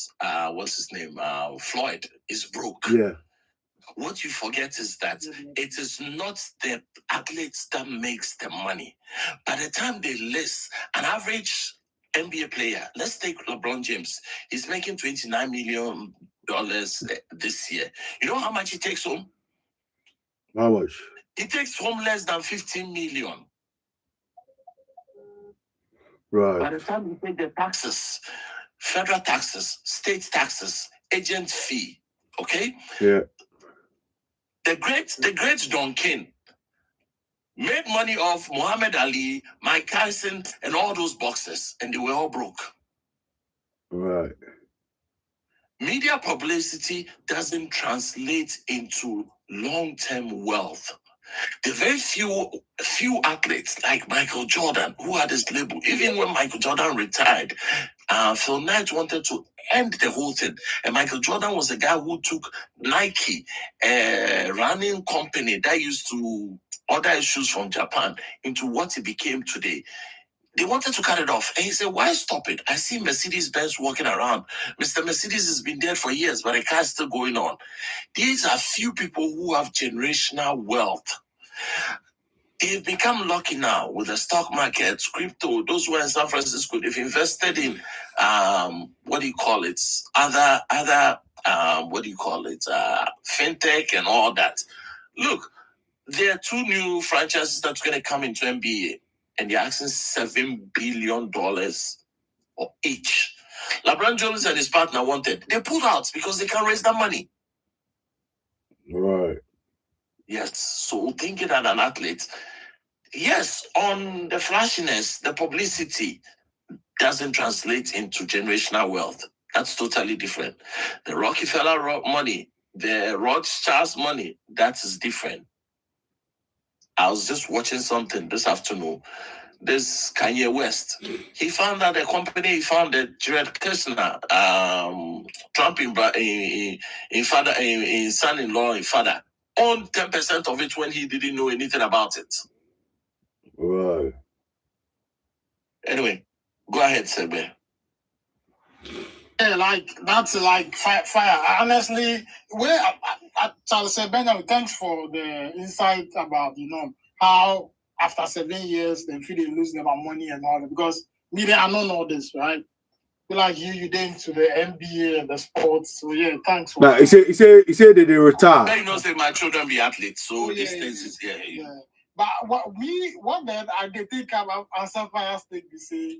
what's his name? Floyd is broke. Yeah. What you forget is that it is not the athletes that makes the money. By the time they list an average NBA player, let's take LeBron James. He's making $29 million this year. You know how much he takes home? How much? He takes home less than 15 million. Right. By the time you take the taxes, federal taxes, state taxes, agent fee, okay? Yeah. The great Don King made money off Muhammad Ali, Mike Tyson, and all those boxers, and they were all broke. Right. Media publicity doesn't translate into long-term wealth. The very few athletes like Michael Jordan who had this label, even when Michael Jordan retired, Phil Knight wanted to end the whole thing. And Michael Jordan was the guy who took Nike, a running company that used to order shoes from Japan, into what it became today. They wanted to cut it off. And he said, why stop it? I see Mercedes-Benz walking around. Mr. Mercedes has been dead for years, but the car's still going on. These are few people who have generational wealth. They've become lucky now with the stock market, crypto. Those who are in San Francisco, they've invested in fintech and all that. Look, there are 2 new franchises that's going to come into NBA. and they're asking $7 billion or each. LeBron James and his partner wanted. They pulled out because they can't raise that money. Right. Yes. So thinking that an athlete, yes, on the flashiness, the publicity doesn't translate into generational wealth. That's totally different. The Rockefeller money, the Rothschild's money, that is different. I was just watching something this afternoon. This Kanye West, he found out the company he founded, Jared Kushner, Trump in son-in-law and father, owned 10% of it when he didn't know anything about it. Right. Anyway, go ahead, Sebe. Yeah, like that's like fire. Honestly, Charles said, Benjamin, thanks for the insight about how after 7 years they feel they lose their money and all that. Because me, I don't know this, right? Like you did into the NBA and the sports. So yeah, thanks for he said that they retire. But you know, say my children be athletes, so these things is But what then I think about answer fire state we say.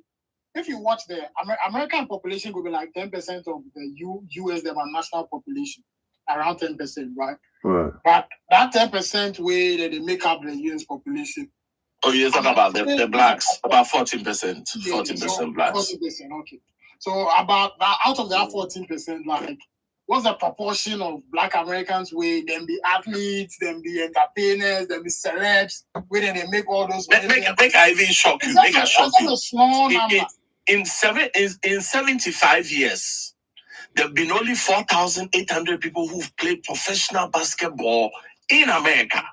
If you watch the American population will be like 10% of the US their national population, around 10%, right? Right. But that 10% way that they make up the US population. Oh, you're talking about the blacks, about 14%, 14% blacks. 14%, okay. So about out of that 14%, like what's the proportion of Black Americans where them be athletes, them be entertainers, them be celebs, where they make all those. Make I even shock you. Make I shock you. A small number. In 75 years, there have been only 4,800 people who've played professional basketball in America.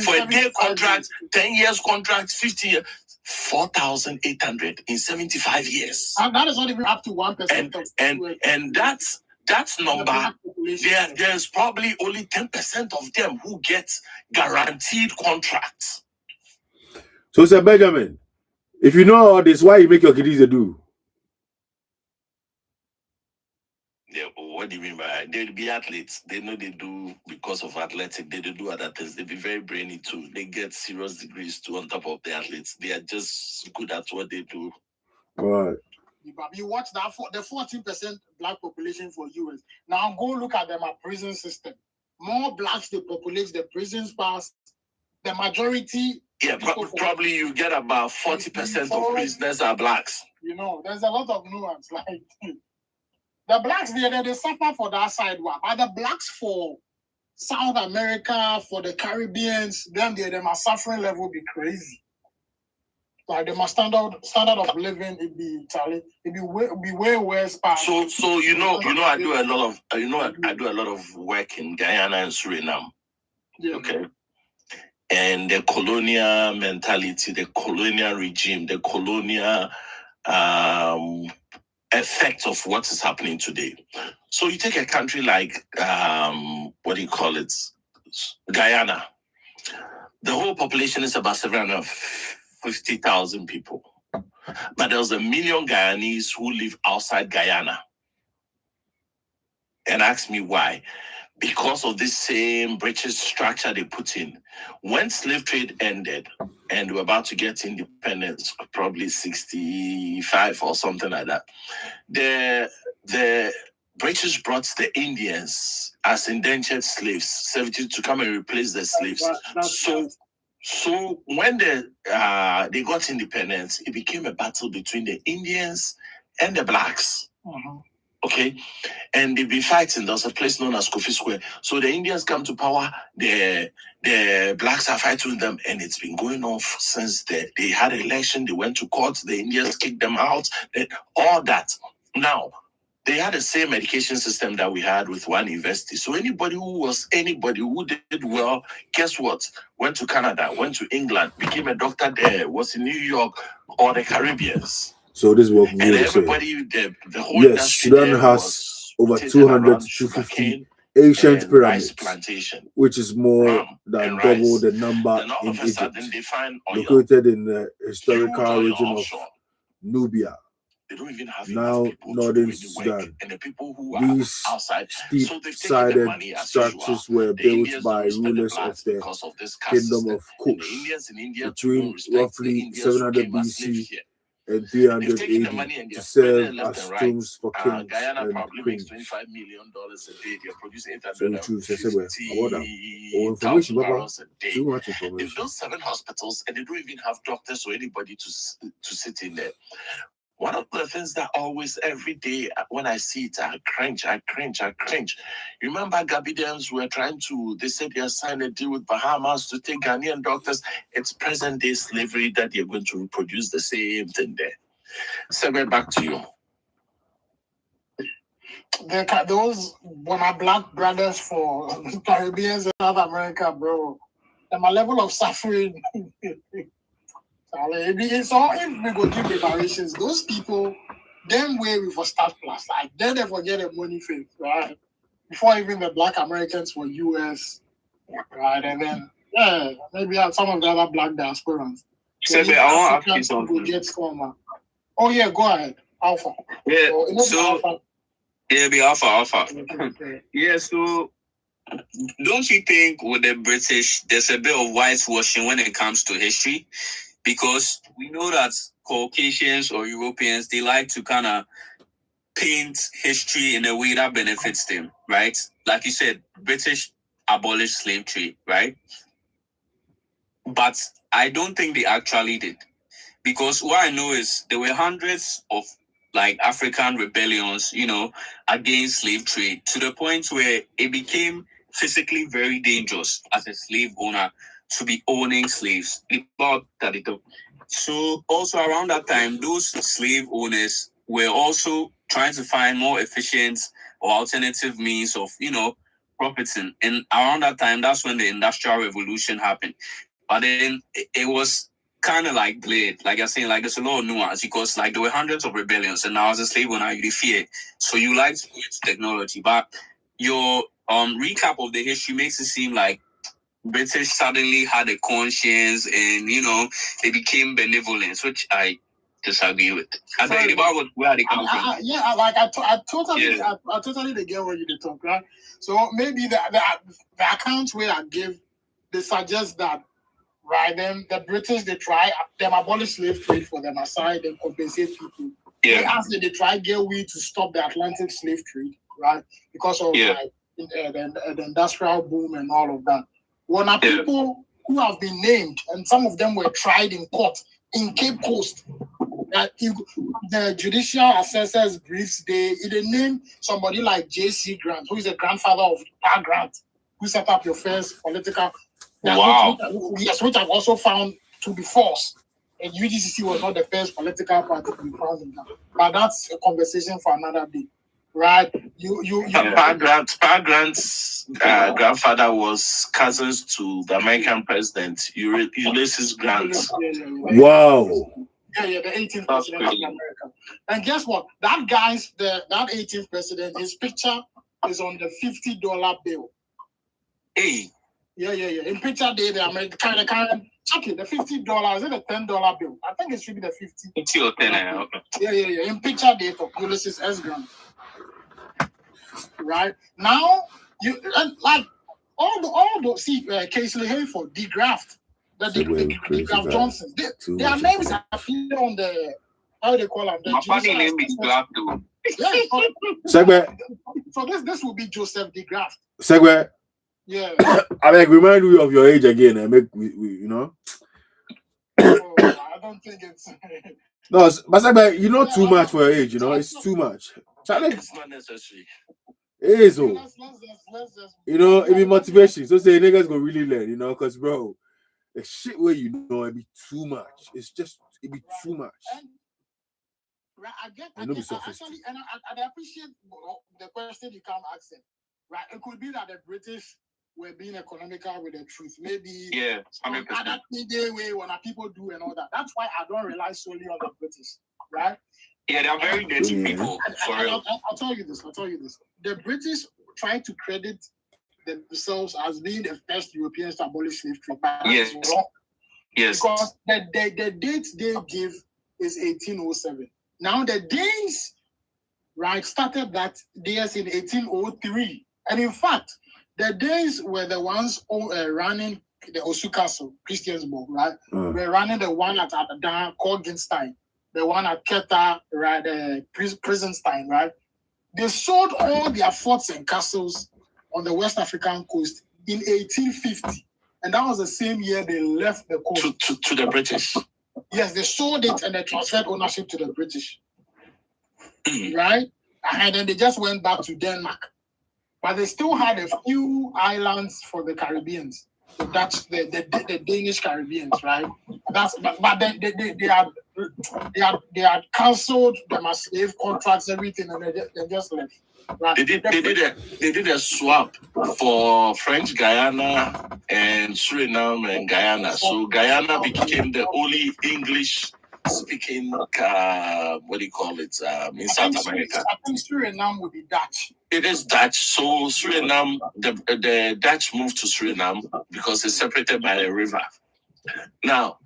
For a day contract, 10 years contract, 50 years. 4,800 in 75 years. And that is not even up to 1%. And that's number. There's probably only 10% of them who get guaranteed contracts. So, Sir Benjamin, if you know all this, why you make your kiddies do? Yeah, what do you mean by they'll be athletes? They know they do because of athletic. They do other things. They be very brainy too. They get serious degrees too on top of the athletes. They are just good at what they do. Right. You watch that the 14% Black population for US. Now go look at them at prison system. More Blacks they populate the prisons past. The majority. Yeah, probably you get about 40% of prisoners are blacks. There's a lot of nuance. Like the blacks, they suffer for that side one. But the blacks for South America, for the Caribbeans, them my suffering level be crazy. Like my standard of living, it be way worse. So I do a lot of work in Guyana and Suriname. Yeah. Okay. And the colonial mentality, the colonial regime, the colonial effect of what is happening today. So you take a country like Guyana. The whole population is about 750,000 people. But there's 1 million Guyanese who live outside Guyana. And ask me why. Because of this same British structure they put in. When slave trade ended and we're about to get independence, probably 65 or something like that, the British brought the Indians as indentured slaves, 70 to come and replace the slaves. So when they got independence, it became a battle between the Indians and the blacks. Mm-hmm. Okay, and they've been fighting. There's a place known as Kofi Square. So the Indians come to power, the blacks are fighting with them, and it's been going on since they had an election. They went to court. The Indians kicked them out. All that. Now they had the same education system that we had with one university. So anybody who did well, guess what? Went to Canada, went to England, became a doctor there, was in New York or the Caribbeans. So this is what we and everybody, the whole industry Sudan has over 200 to 250 ancient pyramids, which is more than double the number in Egypt, located in the historical region of Nubia. They don't even have now enough people Northern to do any work, Sudan. and the people who These are outside, so they've taken the steep-sided money as usual. structures were The built Indians by don't respect the rulers of blacks the because of this caste Kingdom system, of and the Kush Indians in India too between don't respect the roughly Indians who 700 came as slaves BC here. and They've 300 taken the AD money and to they're spreading serve it left as and right. tombs for kings Guyana and probably queens. makes $25 million a day. They're producing So we choose to say, well, about that. Or information, 850,000 Baba. barrels a day. Too much They've information. built 7 hospitals and they don't even have doctors or anybody to sit in there. One of the things that always, every day, when I see it, I cringe. You remember Gabidians were trying to, they said they signed a deal with Bahamas to take Ghanaian doctors. It's present-day slavery that they're going to reproduce the same thing there. Segue, back to you. Those black brothers for Caribbeans in South America, bro. And my level of suffering. So if we go give reparations, those people, them way we for start plus, like then they forget the money thing, right? Before even the black Americans for US, right? And then maybe some of the other black diasporans. I want to ask you something. Get stronger. Oh yeah, go ahead, Alpha. Yeah, Alpha. Yeah, be Alpha. Yeah, so don't you think with the British, there's a bit of whitewashing when it comes to history? Because we know that Caucasians or Europeans, they like to kind of paint history in a way that benefits them, right? Like you said, British abolished slave trade, right? But I don't think they actually did. Because what I know is there were hundreds of like African rebellions, against slave trade to the point where it became physically very dangerous as a slave owner to be owning slaves. So also around that time, those slave owners were also trying to find more efficient or alternative means of, profiting. And around that time, that's when the Industrial Revolution happened. But then it was kind of like blade, like you're saying, like there's a lot of nuance because like there were hundreds of rebellions, and now as a slave owner, you fear. So you like to go into technology, but your recap of the history makes it seem like British suddenly had a conscience and they became benevolent, which I disagree with. I think about where they come from. I totally get what you talk, right? So maybe the accounts where I give, they suggest that, right, then the British, they try them abolish slave trade for them aside and compensate people. Yeah. They try get way to stop the Atlantic slave trade, right? Because of the industrial boom and all of that. When are people who have been named, and some of them were tried in court in Cape Coast. The judicial assessors briefs, they named somebody like J.C. Grant, who is the grandfather of R. Grant, who set up your first political. Wow. Which I've also found to be false. And UGCC was not the first political party to be found in that. But that's a conversation for another day, right? Pa Grant's grandfather was cousins to the American president Ulysses Grant. Wow. Yeah, the 18th president of America. And guess what? That 18th president, his picture is on the $50 bill. Hey. Yeah. In picture day, the American check it. The $50 is it a $10 bill? I think it should be the 50. It's your 10. Okay. Yeah. In picture date of Ulysses S. Grant. Right now, you like all those Casely Hayford, D. Graft, the Graft Johnson. Their names appear on the how they call them. My funny name is Graft too. Yeah. So this will be Joseph D. Graft. Segway. Yeah. I remind you of your age again. I make we Oh, I don't think it's. No, but Segway, too much for your age. It's too much. Charlie, it's not necessary. It is so. Let's just, it be motivation. So say niggas go really learn, because bro, the shit where it be too much. It be too much. Right, I appreciate the question you can't accept. Right, it could be that the British were being economical with the truth. Maybe 100%. Other way when people do and all that. That's why I don't rely solely on the British. Right? Yeah, they are very dirty people. For real. I'll tell you this. The British try to credit themselves as being the first Europeans to abolish slave trade. Yes. Wrong. Yes. Because the date they give is 1807. Now the Danes, right, started that DS in 1803. And in fact, the Danes were the ones running the Osu Castle, Christiansborg, right? We're running the one at Adan called Ginstein, the one at Keta, right, Prisenstein, right? They sold all their forts and castles on the West African coast in 1850. And that was the same year they left the coast. To the British. Yes, they sold it and they transferred ownership to the British. Right? And then they just went back to Denmark. But they still had a few islands for the Caribbeans. The Dutch, the Danish Caribbeans, right? But they had cancelled them as slave contracts, everything, and they just left. Right? They did a swap for French Guyana and Suriname and Guyana. So Guyana became the only English-speaking, in South America. I think Suriname would be Dutch. It is Dutch. So Suriname, the Dutch moved to Suriname because it's separated by a river. Now,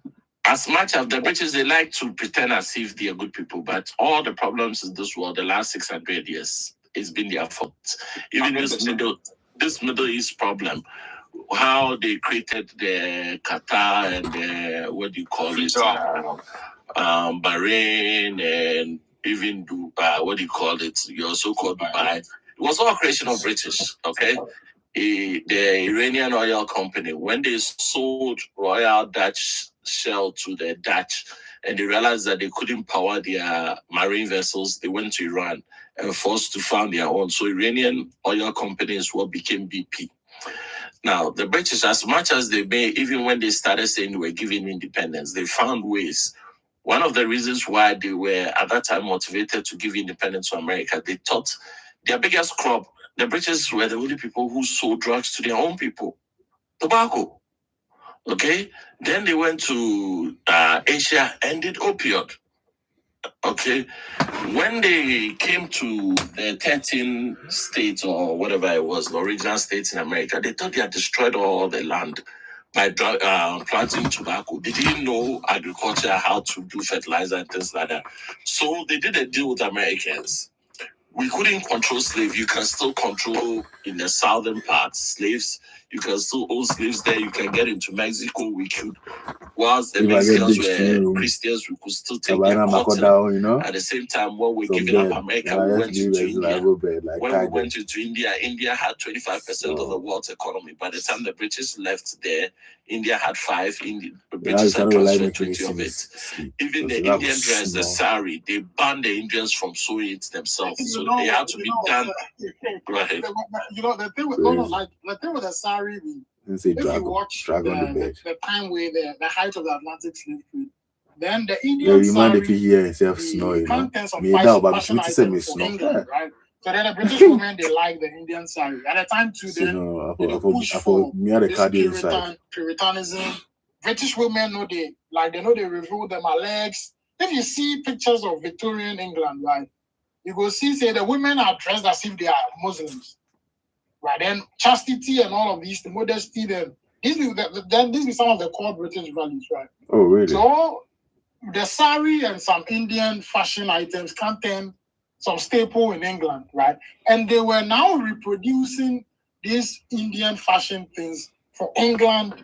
as much as the British, they like to pretend as if they are good people, but all the problems in this world, the last 600 years, it's been their fault. Even this Middle East problem, how they created the Qatar and the, Bahrain and even your so-called Dubai. It was all a creation of British, okay? The Iranian oil company, when they sold Royal Dutch Shell to the Dutch and they realized that they couldn't power their marine vessels, they went to Iran and forced to found their own. So Iranian oil company is what became BP. Now, the British, as much as they may, even when they started saying they were giving independence, they found ways. One of the reasons why they were at that time motivated to give independence to America, they thought their biggest crop, the British were the only people who sold drugs to their own people. Tobacco. Okay? Then they went to Asia and did opioid. Okay? When they came to the 13 states or whatever it was, the original states in America, they thought they had destroyed all the land by planting tobacco. They didn't know agriculture, how to do fertilizer and things like that. So they did a deal with Americans. We couldn't control slaves. You can still control in the southern parts slaves. You can still own slaves there. You can get into Mexico. We could, whilst the Mexicans were Christians, we could still take their cotton. At the same time, when we're giving up America, we went into India. When we went into India, India had 25% of the world's economy. By the time the British left there, India had 5%. The British had transferred 20 of it. Even the Indian dress, the sari, they banned the Indians from sewing it themselves. So they had to be done. Go ahead. The thing with the sari, if you watch the time where the height of the Atlantic slave trade, then the Indian sari, the contents of fashion items for England, right? So then the British women, they like the Indian sari. At the time too, they push for this Puritanism. British women know they reveal them our legs. If you see pictures of Victorian England, right, you go see say the women are dressed as if they are Muslims. Right, then chastity and all of these, the modesty, these are some of the core British values, right? Oh, really? So the sari and some Indian fashion items contain some staple in England, right? And they were now reproducing these Indian fashion things for England,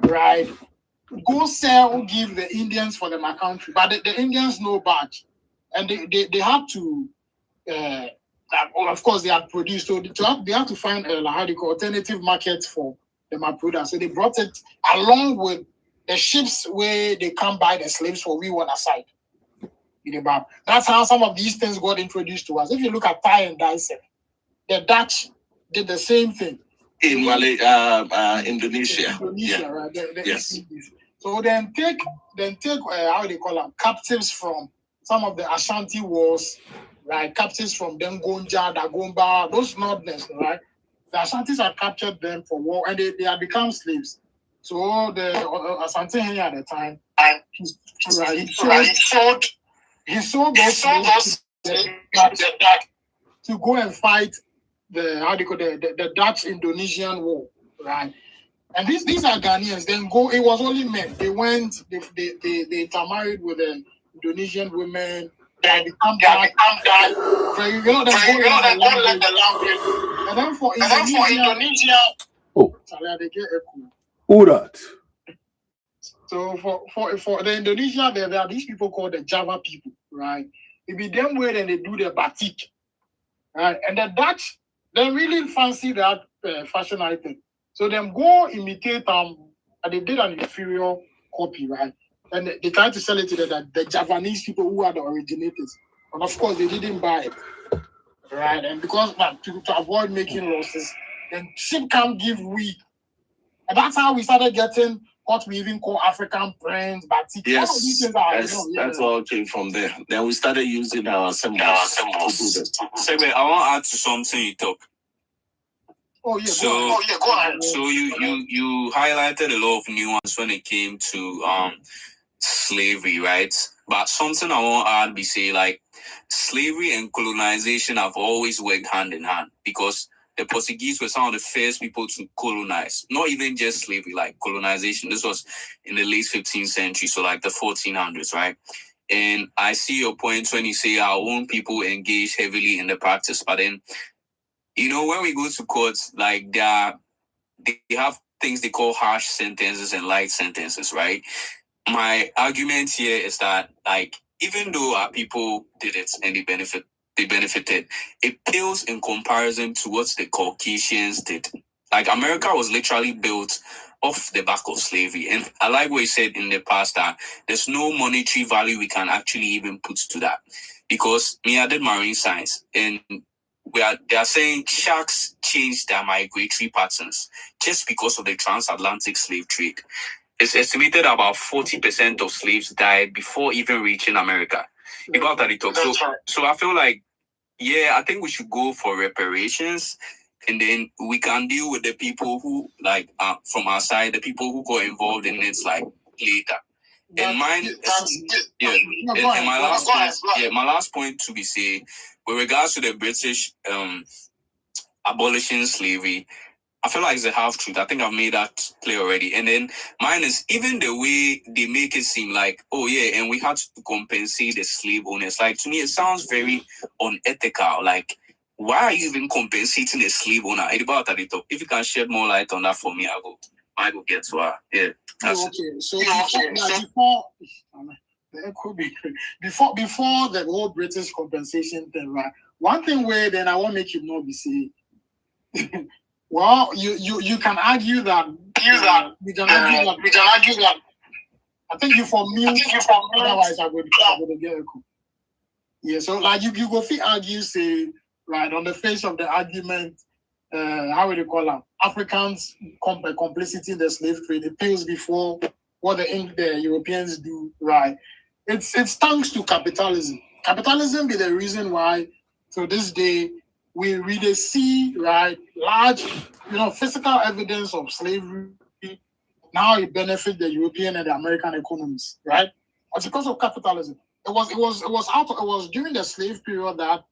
right? Go sell, give the Indians for my country, but the Indians no badge, and they had to. Of course, they had produced, so they have to find alternative markets for the products. So they brought it along with the ships where they come buy the slaves for we want aside. That's how some of these things got introduced to us. If you look at tie and dye set, the Dutch did the same thing in Indonesia. Right? Yes. So then take how they call them, captives from some of the Ashanti wars. Right, captives from them, Gonja, Dagomba, those northerners, right? The Ashantis had captured them for war, and they had become slaves. So the Asante at the time, he sold those slaves to go and fight the Dutch Indonesian war, right? And these are Ghanaians. Then it was only men. They went, they intermarried with the Indonesian women. they become that. So you know they go let the language. And then for Indonesia, they get echo. Who that? So for the Indonesia, there are these people called the Java people, right? It be them way then they do the batik, right? And the Dutch, they really fancy that fashion item. So them go imitate and they did an inferior copy, right? And they try to sell it to the Javanese people who are the originators. And of course, they didn't buy it, right? And because to avoid making losses, then ship can't give we. And that's how we started getting what we even call African prints, batik. Yes, that's all came from there. Then we started using our symbols. Segway, I want to add to something you talk. Go ahead. So you highlighted a lot of nuance when it came to slavery, right? But something I want to add be say like slavery and colonization have always worked hand in hand because the Portuguese were some of the first people to colonize, not even just slavery, like colonization. This was in the late 15th century, so like the 1400s, right? And I see your point when you say our own people engage heavily in the practice, but then, you know, when we go to courts, like they have things they call harsh sentences and light sentences, right? My argument here is that, like, even though our people did it and they benefited, it pales in comparison to what the Caucasians did. Like, America was literally built off the back of slavery. And I like what you said in the past that there's no monetary value we can actually even put to that. Because I did marine science, and they are saying sharks changed their migratory patterns just because of the transatlantic slave trade. It's estimated about 40% of slaves died before even reaching America. About that, so I feel like, yeah, I think we should go for reparations, and then we can deal with the people who, like, from our side, the people who got involved in it, like, later. And mine, my last point to be say, with regards to the British abolishing slavery, I feel like it's a half truth. I think I've made that clear already. And then mine is even the way they make it seem like, oh yeah, and we had to compensate the slave owners. Like, to me, it sounds very unethical. Like, why are you even compensating the slave owner? If you can shed more light on that for me, I will get to her. Yeah. Before the whole British compensation thing, right? One thing where then I want to make you know, be say, well, you can argue that. We can argue that. I think you for mute. Otherwise, I would get a coup. Yeah, so like you go argue, say, right, on the face of the argument, how would you call it? Africans complicity in the slave trade. It pays before what the Europeans do, right? It's thanks to capitalism. Capitalism be the reason why to this day we really see, right, large, physical evidence of slavery. Now it benefits the European and the American economies, right? It's because of capitalism. It was during the slave period that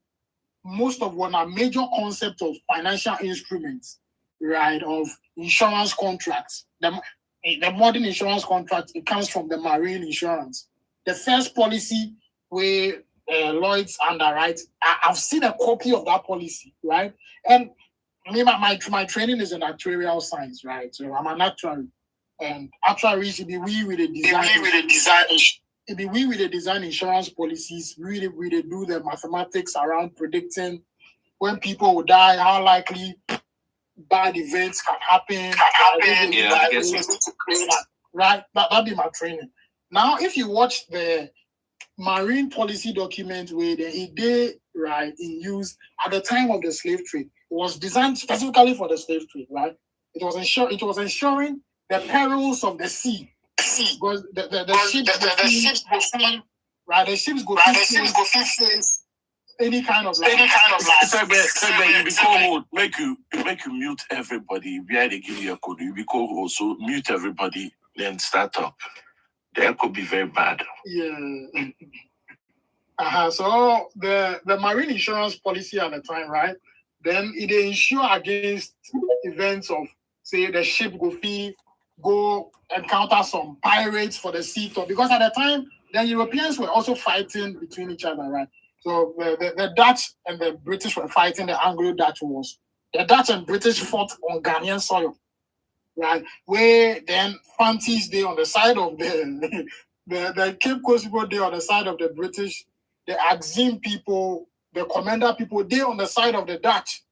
most of what are major concepts of financial instruments, right, of insurance contracts. The modern insurance contract, it comes from the marine insurance. The first policy where Lloyd's underwrite, I've seen a copy of that policy, right? And I mean, my training is in actuarial science, right? So I'm an actuary, and actuaries should be we with the design insurance policies. We do the mathematics around predicting when people will die, how likely bad events can happen. Yeah, I guess right. That'd be my training. Now, if you watch the marine policy document where it did right in use at the time of the slave trade, it was designed specifically for the slave trade, right? It was ensuring the perils of the sea. Because the ships go face any kind of land. You be cold. Make you mute everybody. Where they give you a code, you be cold. So mute everybody, then start up. The echo be very bad. Yeah. So the marine insurance policy at the time, right? Then it insure against events of, say, the ship go encounter some pirates for the sea tour. Because at the time, then Europeans were also fighting between each other, right? So the Dutch and the British were fighting the Anglo-Dutch wars. The Dutch and British fought on Ghanaian soil, right? Where then Fantis they on the side of the Cape Coast people, they on the side of the British, the Axim people, the Commander people, they on the side of the Dutch.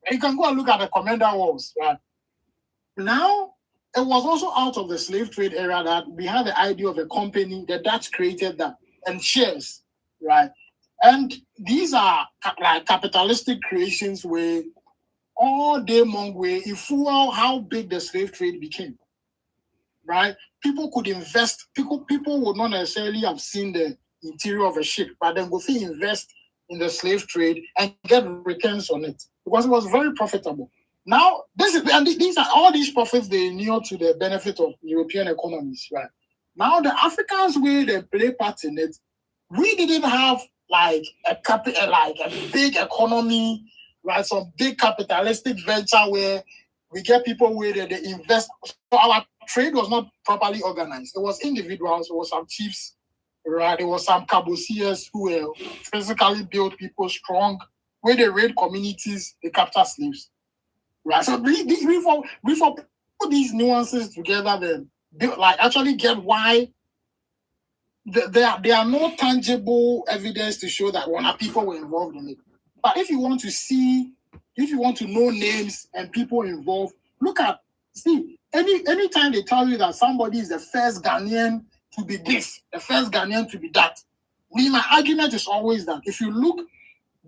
And you can go and look at the Commander wars, right? Now, it was also out of the slave trade era that we had the idea of a company. The Dutch created that, and shares, right? And these are like capitalistic creations where all day long way, if fuel how big the slave trade became, right? People could invest. People would not necessarily have seen the interior of a ship, but then go invest in the slave trade and get returns on it because it was very profitable. Now, these are all these profits they inure to the benefit of European economies, right? Now, the Africans where they play part in it, we didn't have like a big economy, right? Some big capitalistic venture where we get people where they invest. So our trade was not properly organized. It was individuals, it was some chiefs, right? It was some cabossiers who were physically built people strong, where they raid communities, they capture slaves. Right, so we put these nuances together, then like actually get why there are no tangible evidence to show that one people were involved in it. But if you want to know names and people involved, anytime they tell you that somebody is the first Ghanaian to be this, the first Ghanaian to be that. My argument is always that if you look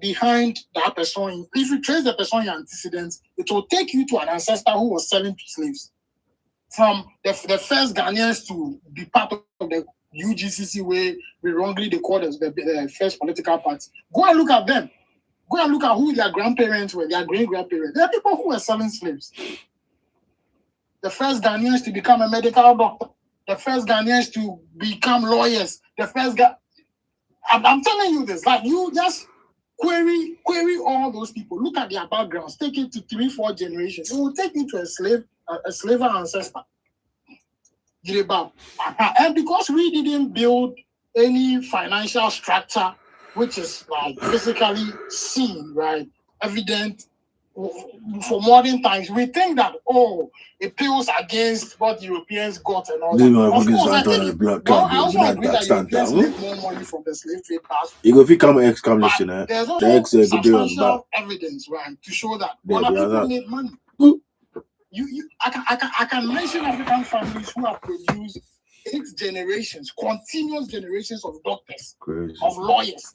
behind that person, if you trace the person in antecedents, it will take you to an ancestor who was selling slaves. From the first Ghanaians to be part of the UGCC, where we wrongly they call us the first political party. Go and look at them. Go and look at who their grandparents were, their great-grandparents. There are people who were selling slaves. The first Ghanaians to become a medical doctor. The first Ghanaians to become lawyers. The first guy. I'm telling you this, like you just query all those people. Look at their backgrounds. Take it to 3-4 generations. It will take you to a slaver ancestor. And because we didn't build any financial structure which is like physically seen, right, evident for modern times, we think that it appeals against what Europeans got and all that. I also agree that Europeans make more money from the slave trade past. There's also substantial evidence, right, to show that other people made money. I can mention African families who have produced 8 generations, continuous generations of doctors, of lawyers,